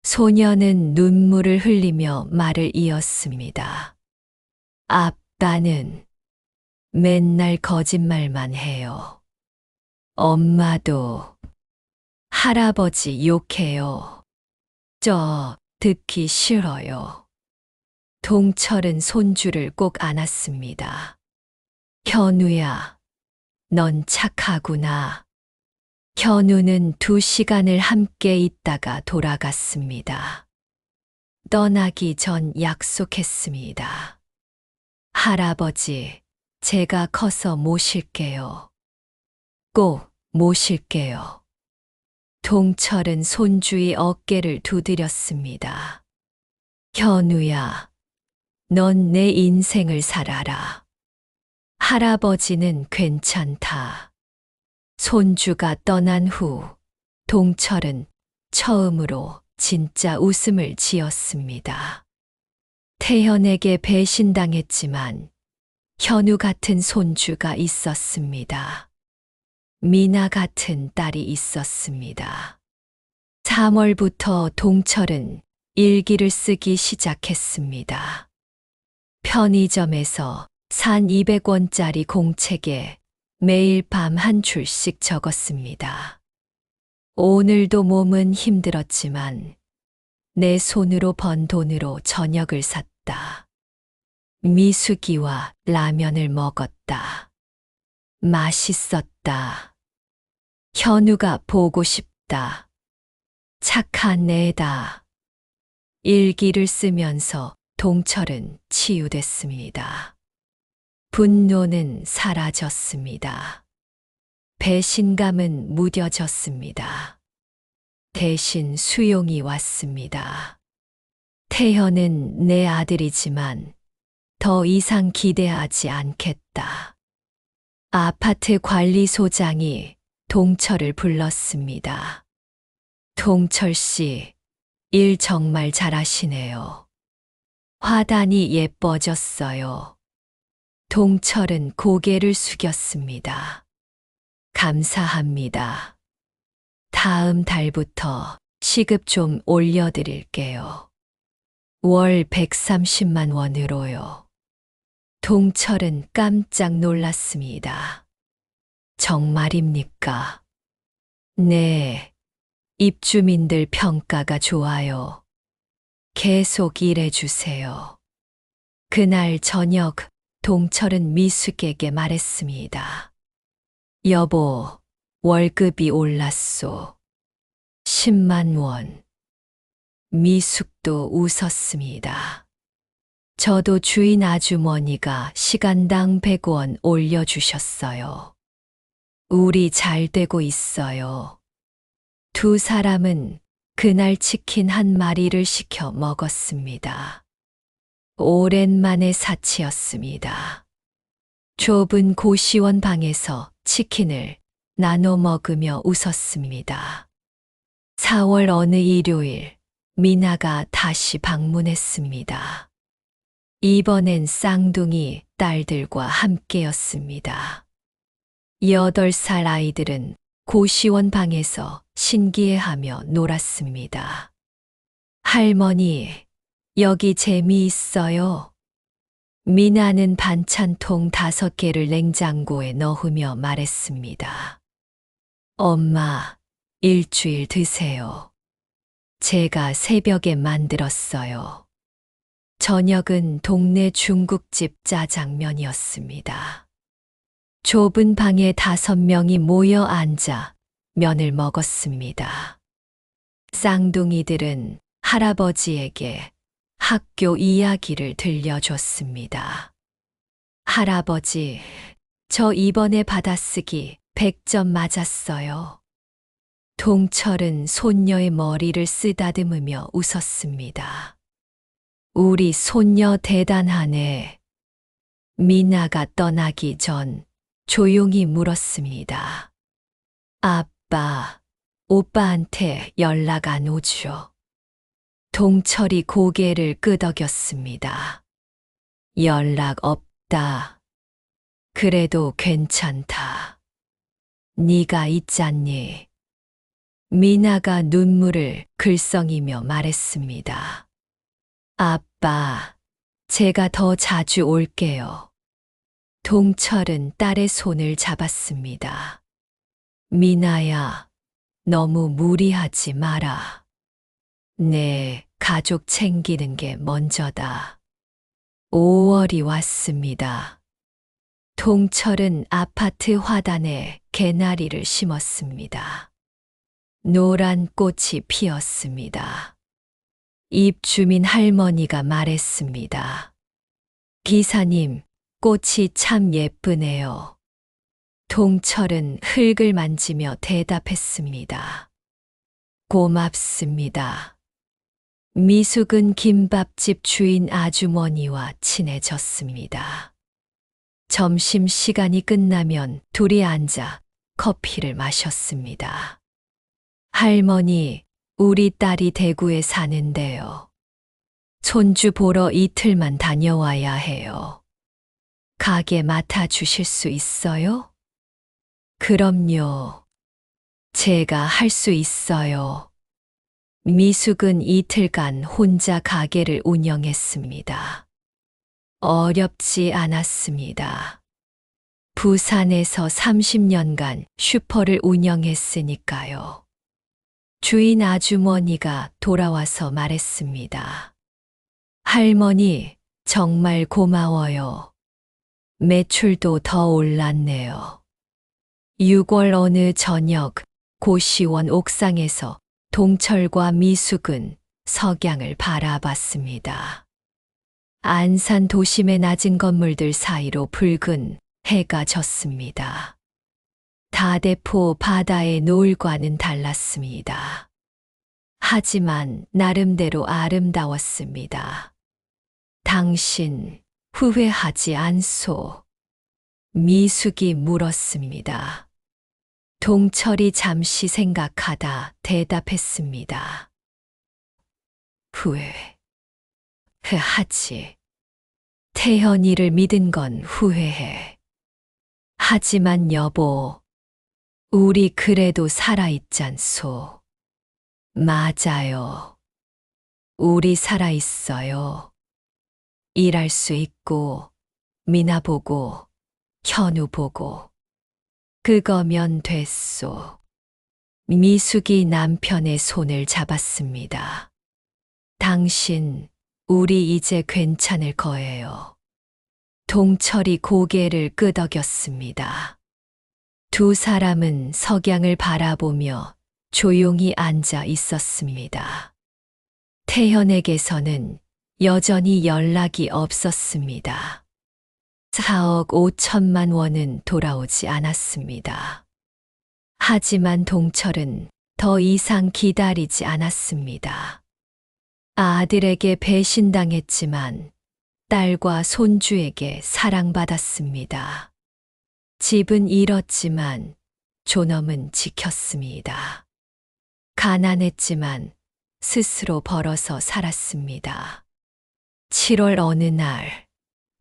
소녀는 눈물을 흘리며 말을 이었습니다. 아빠는 맨날 거짓말만 해요. 엄마도 할아버지 욕해요. 저 듣기 싫어요. 동철은 손주를 꼭 안았습니다. 현우야, 넌 착하구나. 현우는 2시간을 함께 있다가 돌아갔습니다. 떠나기 전 약속했습니다. 할아버지, 제가 커서 모실게요. 꼭 모실게요. 동철은 손주의 어깨를 두드렸습니다. 현우야, 넌 내 인생을 살아라. 할아버지는 괜찮다. 손주가 떠난 후 동철은 처음으로 진짜 웃음을 지었습니다. 태현에게 배신당했지만 현우 같은 손주가 있었습니다. 미나 같은 딸이 있었습니다. 3월부터 동철은 일기를 쓰기 시작했습니다. 편의점에서 산 200원짜리 공책에 매일 밤 한 줄씩 적었습니다. 오늘도 몸은 힘들었지만 내 손으로 번 돈으로 저녁을 샀다. 미숙이와 라면을 먹었다. 맛있었다. 현우가 보고 싶다. 착한 애다. 일기를 쓰면서 동철은 치유됐습니다. 분노는 사라졌습니다. 배신감은 무뎌졌습니다. 대신 수용이 왔습니다. 태현은 내 아들이지만 더 이상 기대하지 않겠다. 아파트 관리소장이 동철을 불렀습니다. 동철 씨, 일 정말 잘하시네요. 화단이 예뻐졌어요. 동철은 고개를 숙였습니다. 감사합니다. 다음 달부터 시급 좀 올려드릴게요. 월 130만 원으로요. 동철은 깜짝 놀랐습니다. 정말입니까? 네, 입주민들 평가가 좋아요. 계속 일해주세요. 그날 저녁 동철은 미숙에게 말했습니다. 여보, 월급이 올랐소. 10만 원. 미숙도 웃었습니다. 저도 주인 아주머니가 시간당 100원 올려주셨어요. 우리 잘 되고 있어요. 두 사람은 그날 치킨 한 마리를 시켜 먹었습니다. 오랜만의 사치였습니다. 좁은 고시원 방에서 치킨을 나눠 먹으며 웃었습니다. 4월 어느 일요일, 미나가 다시 방문했습니다. 이번엔 쌍둥이 딸들과 함께였습니다. 8살 아이들은 고시원 방에서 신기해하며 놀았습니다. 할머니, 여기 재미있어요. 미나는 반찬통 5개를 냉장고에 넣으며 말했습니다. 엄마, 일주일 드세요. 제가 새벽에 만들었어요. 저녁은 동네 중국집 짜장면이었습니다. 좁은 방에 5명이 모여 앉아 면을 먹었습니다. 쌍둥이들은 할아버지에게 학교 이야기를 들려줬습니다. 할아버지, 저 이번에 받아쓰기 100점 맞았어요. 동철은 손녀의 머리를 쓰다듬으며 웃었습니다. 우리 손녀 대단하네. 미나가 떠나기 전 조용히 물었습니다. 아빠, 오빠한테 연락 안 오죠? 동철이 고개를 끄덕였습니다. 연락 없다. 그래도 괜찮다. 네가 있잖니. 미나가 눈물을 글썽이며 말했습니다. 아빠, 제가 더 자주 올게요. 동철은 딸의 손을 잡았습니다. 미나야, 너무 무리하지 마라. 네, 가족 챙기는 게 먼저다. 5월이 왔습니다. 동철은 아파트 화단에 개나리를 심었습니다. 노란 꽃이 피었습니다. 입주민 할머니가 말했습니다. 기사님, 꽃이 참 예쁘네요. 동철은 흙을 만지며 대답했습니다. 고맙습니다. 미숙은 김밥집 주인 아주머니와 친해졌습니다. 점심시간이 끝나면 둘이 앉아 커피를 마셨습니다. 할머니, 우리 딸이 대구에 사는데요. 손주 보러 이틀만 다녀와야 해요. 가게 맡아주실 수 있어요? 그럼요. 제가 할 수 있어요. 미숙은 이틀간 혼자 가게를 운영했습니다. 어렵지 않았습니다. 부산에서 30년간 슈퍼를 운영했으니까요. 주인 아주머니가 돌아와서 말했습니다. 할머니, 정말 고마워요. 매출도 더 올랐네요. 6월 어느 저녁 고시원 옥상에서 동철과 미숙은 석양을 바라봤습니다. 안산 도심의 낮은 건물들 사이로 붉은 해가 졌습니다. 다대포 바다의 노을과는 달랐습니다. 하지만 나름대로 아름다웠습니다. 당신 후회하지 않소? 미숙이 물었습니다. 동철이 잠시 생각하다 대답했습니다. 후회하지. 태연이를 믿은 건 후회해. 하지만 여보, 우리 그래도 살아있잖소. 맞아요. 우리 살아있어요. 일할 수 있고, 미나 보고, 현우 보고. 그거면 됐소. 미숙이 남편의 손을 잡았습니다. 당신, 우리 이제 괜찮을 거예요. 동철이 고개를 끄덕였습니다. 두 사람은 석양을 바라보며 조용히 앉아 있었습니다. 태현에게서는 여전히 연락이 없었습니다. 4억 5천만 원은 돌아오지 않았습니다. 하지만 동철은 더 이상 기다리지 않았습니다. 아들에게 배신당했지만 딸과 손주에게 사랑받았습니다. 집은 잃었지만 존엄은 지켰습니다. 가난했지만 스스로 벌어서 살았습니다. 7월 어느 날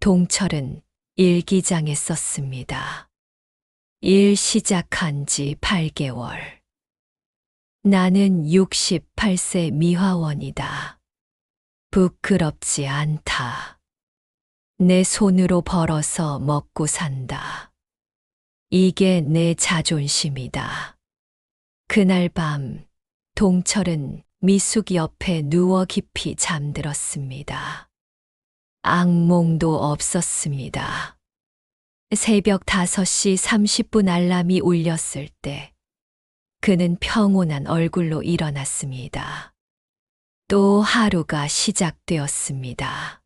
동철은 일기장에 썼습니다. 일 시작한 지 8개월. 나는 68세 미화원이다. 부끄럽지 않다. 내 손으로 벌어서 먹고 산다. 이게 내 자존심이다. 그날 밤 동철은 미숙 옆에 누워 깊이 잠들었습니다. 악몽도 없었습니다. 새벽 5시 30분 알람이 울렸을 때 그는 평온한 얼굴로 일어났습니다. 또 하루가 시작되었습니다.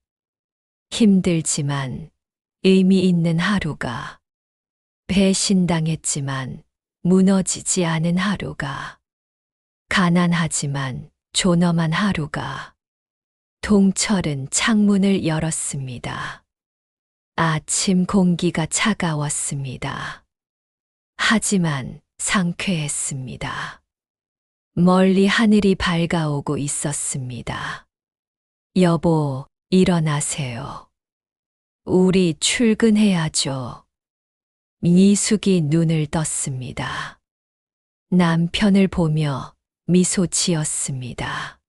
힘들지만 의미 있는 하루가, 배신당했지만 무너지지 않은 하루가, 가난하지만 존엄한 하루가. 동철은 창문을 열었습니다. 아침 공기가 차가웠습니다. 하지만 상쾌했습니다. 멀리 하늘이 밝아오고 있었습니다. 여보, 일어나세요. 우리 출근해야죠. 미숙이 눈을 떴습니다. 남편을 보며 미소 지었습니다.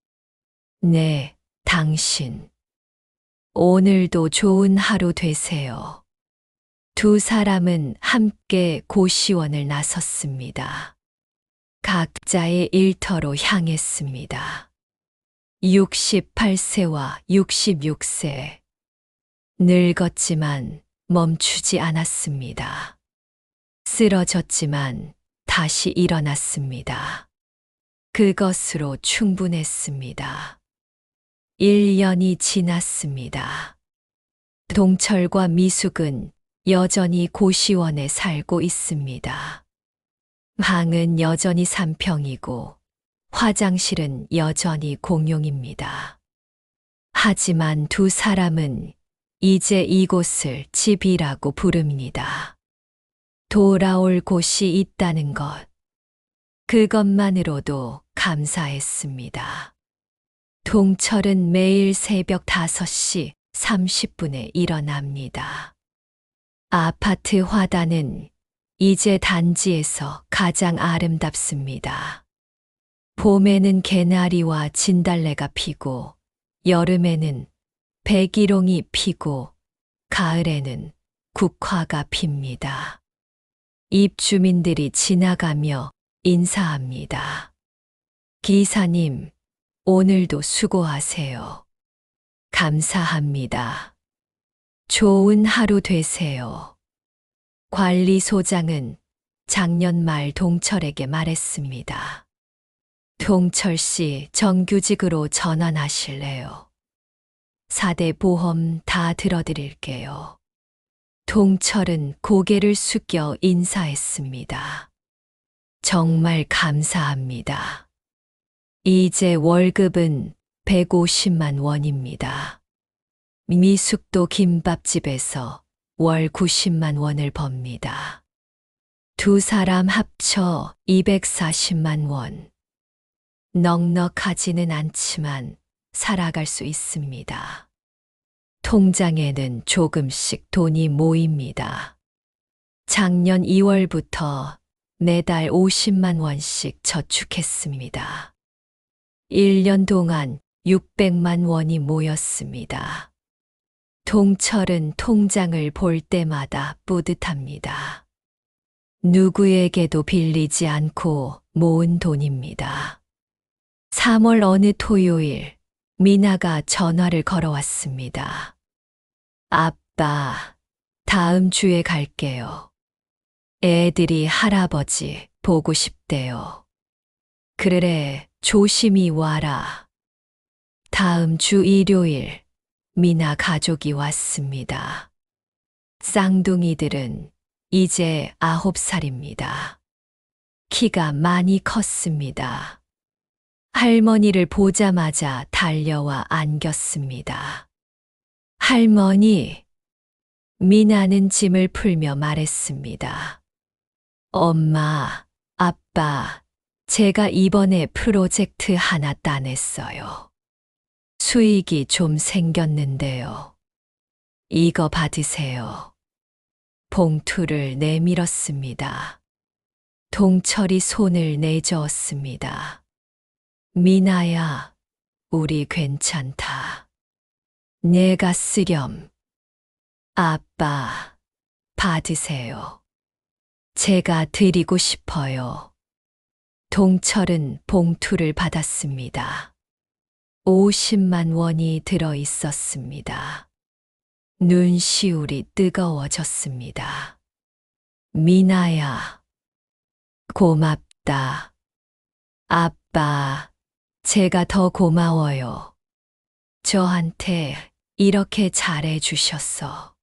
네, 당신. 오늘도 좋은 하루 되세요. 두 사람은 함께 고시원을 나섰습니다. 각자의 일터로 향했습니다. 68세와 66세. 늙었지만 멈추지 않았습니다. 쓰러졌지만 다시 일어났습니다. 그것으로 충분했습니다. 1년이 지났습니다. 동철과 미숙은 여전히 고시원에 살고 있습니다. 방은 여전히 3평이고 화장실은 여전히 공용입니다. 하지만 두 사람은 이제 이곳을 집이라고 부릅니다. 돌아올 곳이 있다는 것. 그것만으로도 감사했습니다. 동철은 매일 새벽 5시 30분에 일어납니다. 아파트 화단은 이제 단지에서 가장 아름답습니다. 봄에는 개나리와 진달래가 피고, 여름에는 백일홍이 피고, 가을에는 국화가 핍니다. 입주민들이 지나가며 인사합니다. 기사님, 오늘도 수고하세요. 감사합니다. 좋은 하루 되세요. 관리소장은 작년 말 동철에게 말했습니다. 동철 씨, 정규직으로 전환하실래요? 4대 보험 다 들어드릴게요. 동철은 고개를 숙여 인사했습니다. 정말 감사합니다. 이제 월급은 150만 원입니다. 미숙도 김밥집에서 월 90만 원을 법니다. 두 사람 합쳐 240만 원. 넉넉하지는 않지만 살아갈 수 있습니다. 통장에는 조금씩 돈이 모입니다. 작년 2월부터 매달 50만 원씩 저축했습니다. 1년 동안 600만 원이 모였습니다. 동철은 통장을 볼 때마다 뿌듯합니다. 누구에게도 빌리지 않고 모은 돈입니다. 3월 어느 토요일, 미나가 전화를 걸어왔습니다. 아빠, 다음 주에 갈게요. 애들이 할아버지 보고 싶대요. 그래, 조심히 와라. 다음 주 일요일, 미나 가족이 왔습니다. 쌍둥이들은 이제 9살입니다. 키가 많이 컸습니다. 할머니를 보자마자 달려와 안겼습니다. 할머니, 미나는 짐을 풀며 말했습니다. 엄마, 아빠, 제가 이번에 프로젝트 하나 따냈어요. 수익이 좀 생겼는데요. 이거 받으세요. 봉투를 내밀었습니다. 동철이 손을 내저었습니다. 미나야, 우리 괜찮다. 내가 쓰렴. 아빠, 받으세요. 제가 드리고 싶어요. 동철은 봉투를 받았습니다. 50만 원이 들어 있었습니다. 눈시울이 뜨거워졌습니다. 미나야, 고맙다. 아빠, 제가 더 고마워요. 저한테 이렇게 잘해 주셨어.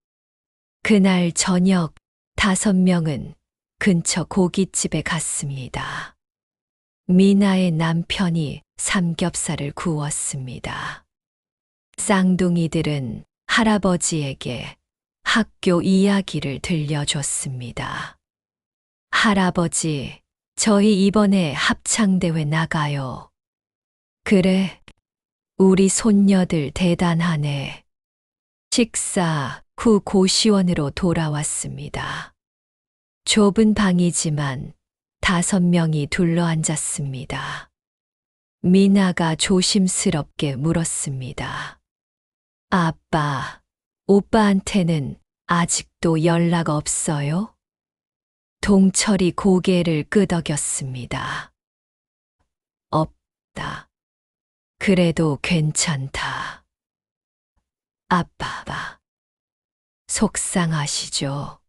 그날 저녁 5명은 근처 고깃집에 갔습니다. 미나의 남편이 삼겹살을 구웠습니다. 쌍둥이들은 할아버지에게 학교 이야기를 들려줬습니다. 할아버지, 저희 이번에 합창대회 나가요. 그래, 우리 손녀들 대단하네. 식사 후 고시원으로 돌아왔습니다. 좁은 방이지만 5명이 둘러앉았습니다. 미나가 조심스럽게 물었습니다. 아빠, 오빠한테는 아직도 연락 없어요? 동철이 고개를 끄덕였습니다. 없다. 그래도 괜찮다. 아빠, 속상하시죠?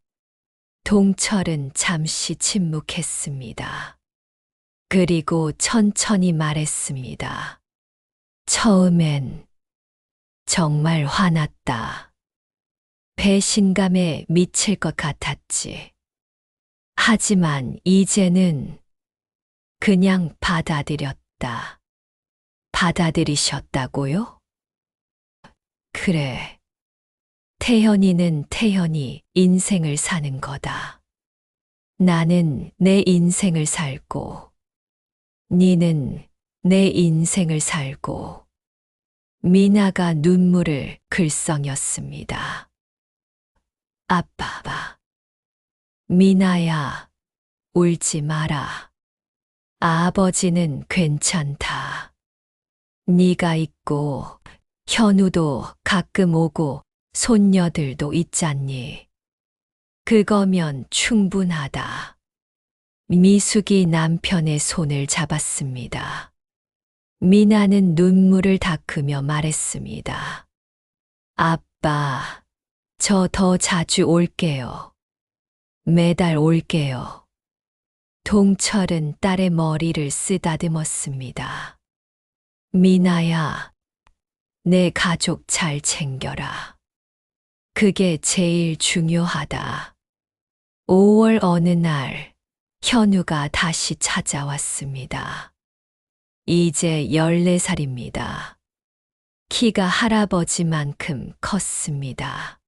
동철은 잠시 침묵했습니다. 그리고 천천히 말했습니다. 처음엔 정말 화났다. 배신감에 미칠 것 같았지. 하지만 이제는 그냥 받아들였다. 받아들이셨다고요? 그래. 태현이는 태현이 인생을 사는 거다. 나는 내 인생을 살고, 니는 내 인생을 살고. 미나가 눈물을 글썽였습니다. 아빠, 미나야, 울지 마라. 아버지는 괜찮다. 네가 있고 현우도 가끔 오고 손녀들도 있잖니. 그거면 충분하다. 미숙이 남편의 손을 잡았습니다. 미나는 눈물을 닦으며 말했습니다. 아빠, 저 더 자주 올게요. 매달 올게요. 동철은 딸의 머리를 쓰다듬었습니다. 미나야, 내 가족 잘 챙겨라. 그게 제일 중요하다. 5월 어느 날, 현우가 다시 찾아왔습니다. 이제 14살입니다. 키가 할아버지만큼 컸습니다.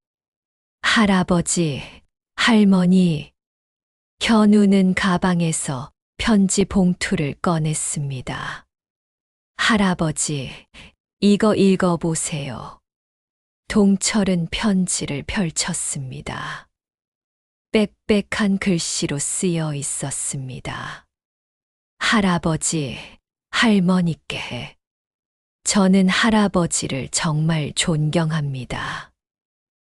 할아버지, 할머니, 현우는 가방에서 편지 봉투를 꺼냈습니다. 할아버지, 이거 읽어보세요. 동철은 편지를 펼쳤습니다. 빽빽한 글씨로 쓰여 있었습니다. 할아버지, 할머니께. 저는 할아버지를 정말 존경합니다.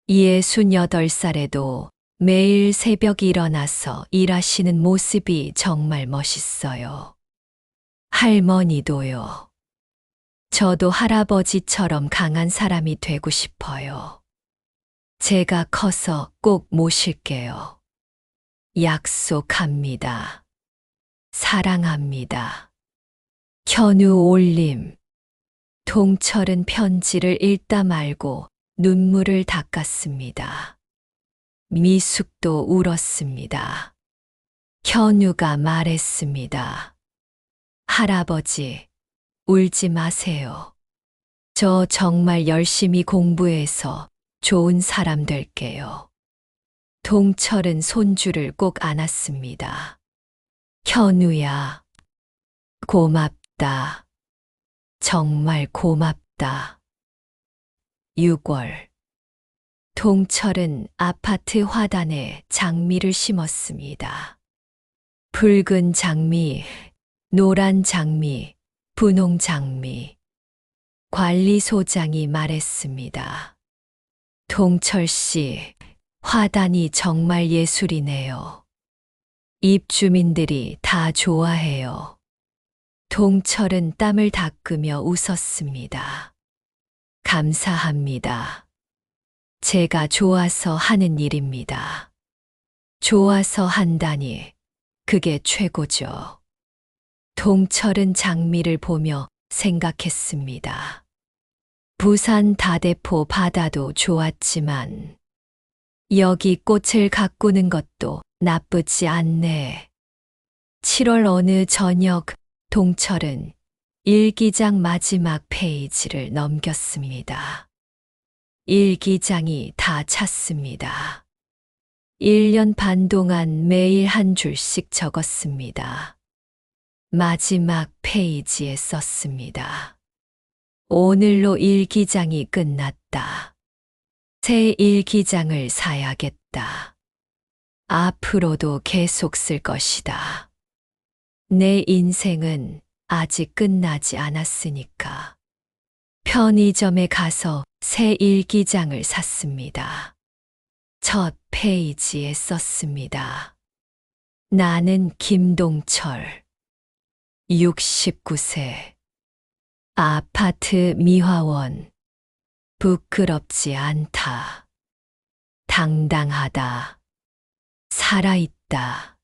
68살에도 매일 새벽 일어나서 일하시는 모습이 정말 멋있어요. 할머니도요. 저도 할아버지처럼 강한 사람이 되고 싶어요. 제가 커서 꼭 모실게요. 약속합니다. 사랑합니다. 현우 올림. 동철은 편지를 읽다 말고 눈물을 닦았습니다. 미숙도 울었습니다. 현우가 말했습니다. 할아버지, 울지 마세요. 저 정말 열심히 공부해서 좋은 사람 될게요. 동철은 손주를 꼭 안았습니다. 현우야, 고맙다. 정말 고맙다. 6월. 동철은 아파트 화단에 장미를 심었습니다. 붉은 장미, 노란 장미, 분홍 장미. 관리소장이 말했습니다. 동철 씨, 화단이 정말 예술이네요. 입주민들이 다 좋아해요. 동철은 땀을 닦으며 웃었습니다. 감사합니다. 제가 좋아서 하는 일입니다. 좋아서 한다니, 그게 최고죠. 동철은 장미를 보며 생각했습니다. 부산 다대포 바다도 좋았지만, 여기 꽃을 가꾸는 것도 나쁘지 않네. 7월 어느 저녁, 동철은 일기장 마지막 페이지를 넘겼습니다. 일기장이 다 찼습니다. 1년 반 동안 매일 한 줄씩 적었습니다. 마지막 페이지에 썼습니다. 오늘로 일기장이 끝났다. 새 일기장을 사야겠다. 앞으로도 계속 쓸 것이다. 내 인생은 아직 끝나지 않았으니까. 편의점에 가서 새 일기장을 샀습니다. 첫 페이지에 썼습니다. 나는 김동철, 69세, 아파트 미화원, 부끄럽지 않다. 당당하다. 살아있다.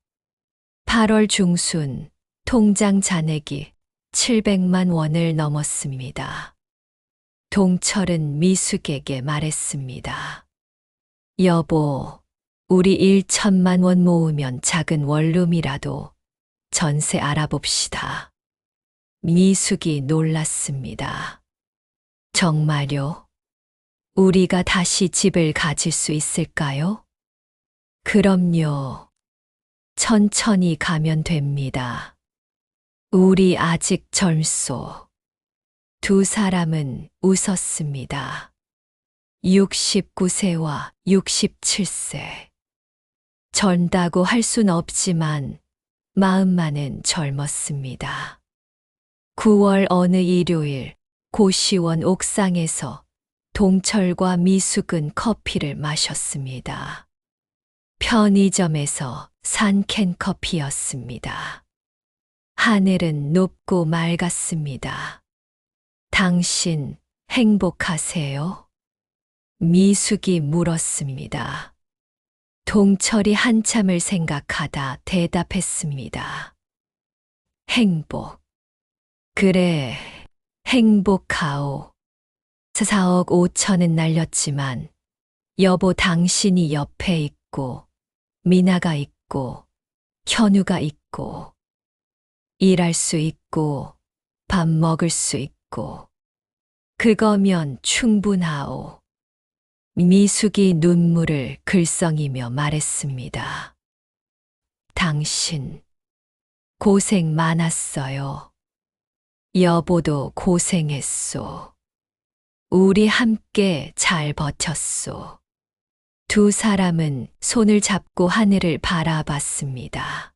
8월 중순 통장 잔액이 700만 원을 넘었습니다. 동철은 미숙에게 말했습니다. 여보, 우리 1천만 원 모으면 작은 원룸이라도 전세 알아봅시다. 미숙이 놀랐습니다. 정말요? 우리가 다시 집을 가질 수 있을까요? 그럼요. 천천히 가면 됩니다. 우리 아직 젊소. 두 사람은 웃었습니다. 69세와 67세. 젊다고 할 순 없지만 마음만은 젊었습니다. 9월 어느 일요일 고시원 옥상에서 동철과 미숙은 커피를 마셨습니다. 편의점에서 산 캔커피였습니다. 하늘은 높고 맑았습니다. 당신 행복하세요? 미숙이 물었습니다. 동철이 한참을 생각하다 대답했습니다. 행복. 그래, 행복하오. 4억 5천은 날렸지만 여보 당신이 옆에 있고 미나가 있고 현우가 있고 일할 수 있고 밥 먹을 수 있고 그거면 충분하오. 미숙이 눈물을 글썽이며 말했습니다. 당신 고생 많았어요. 여보도 고생했소. 우리 함께 잘 버텼소. 두 사람은 손을 잡고 하늘을 바라봤습니다.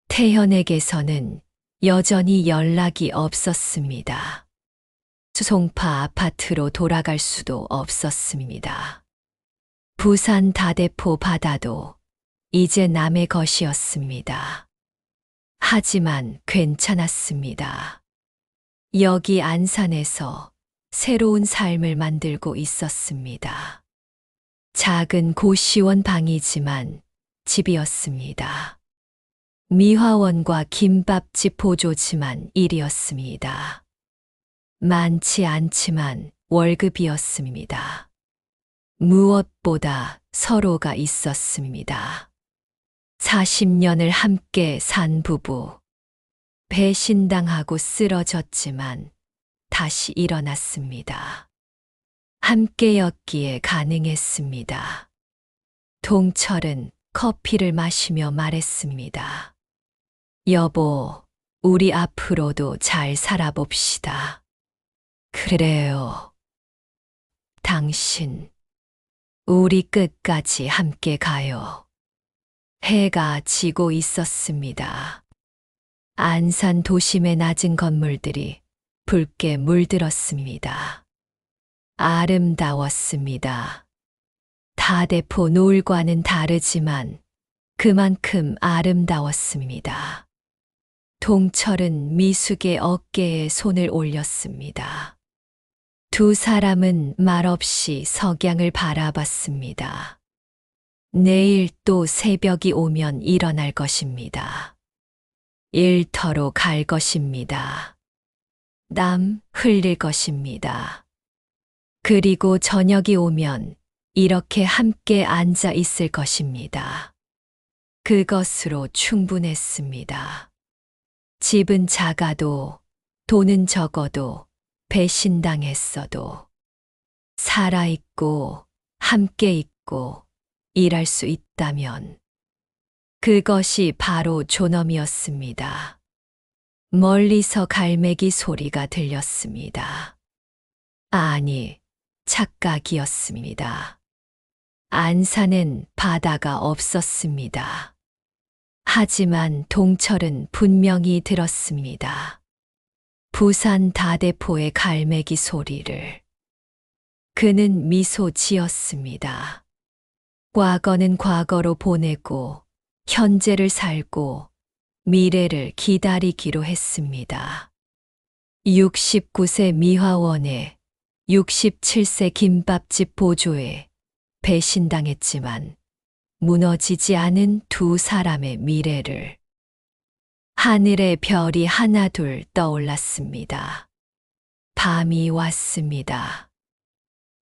태현에게서는 여전히 연락이 없었습니다. 수송파 아파트로 돌아갈 수도 없었습니다. 부산 다대포 바다도 이제 남의 것이었습니다. 하지만 괜찮았습니다. 여기 안산에서 새로운 삶을 만들고 있었습니다. 작은 고시원 방이지만 집이었습니다. 미화원과 김밥집 보조지만 일이었습니다. 많지 않지만 월급이었습니다. 무엇보다 서로가 있었습니다. 40년을 함께 산 부부. 배신당하고 쓰러졌지만 다시 일어났습니다. 함께였기에 가능했습니다. 동철은 커피를 마시며 말했습니다. 여보, 우리 앞으로도 잘 살아봅시다. 그래요. 당신, 우리 끝까지 함께 가요. 해가 지고 있었습니다. 안산 도심의 낮은 건물들이 붉게 물들었습니다. 아름다웠습니다. 다대포 노을과는 다르지만 그만큼 아름다웠습니다. 동철은 미숙의 어깨에 손을 올렸습니다. 두 사람은 말없이 석양을 바라봤습니다. 내일 또 새벽이 오면 일어날 것입니다. 일터로 갈 것입니다. 땀 흘릴 것입니다. 그리고 저녁이 오면 이렇게 함께 앉아 있을 것입니다. 그것으로 충분했습니다. 집은 작아도 돈은 적어도 배신당했어도 살아있고 함께 있고 일할 수 있다면 그것이 바로 존엄이었습니다. 멀리서 갈매기 소리가 들렸습니다. 아니, 착각이었습니다. 안산엔 바다가 없었습니다. 하지만 동철은 분명히 들었습니다. 부산 다대포의 갈매기 소리를. 그는 미소 지었습니다. 과거는 과거로 보내고 현재를 살고 미래를 기다리기로 했습니다. 69세 미화원에 67세 김밥집 보조에 배신당했지만 무너지지 않은 두 사람의 미래를. 하늘의 별이 하나둘 떠올랐습니다. 밤이 왔습니다.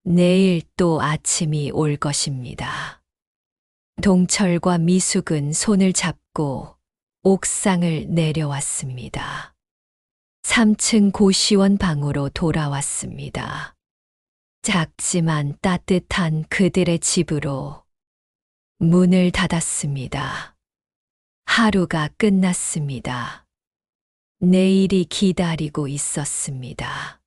내일 또 아침이 올 것입니다. 동철과 미숙은 손을 잡고 옥상을 내려왔습니다. 3층 고시원 방으로 돌아왔습니다. 작지만 따뜻한 그들의 집으로 문을 닫았습니다. 하루가 끝났습니다. 내일이 기다리고 있었습니다.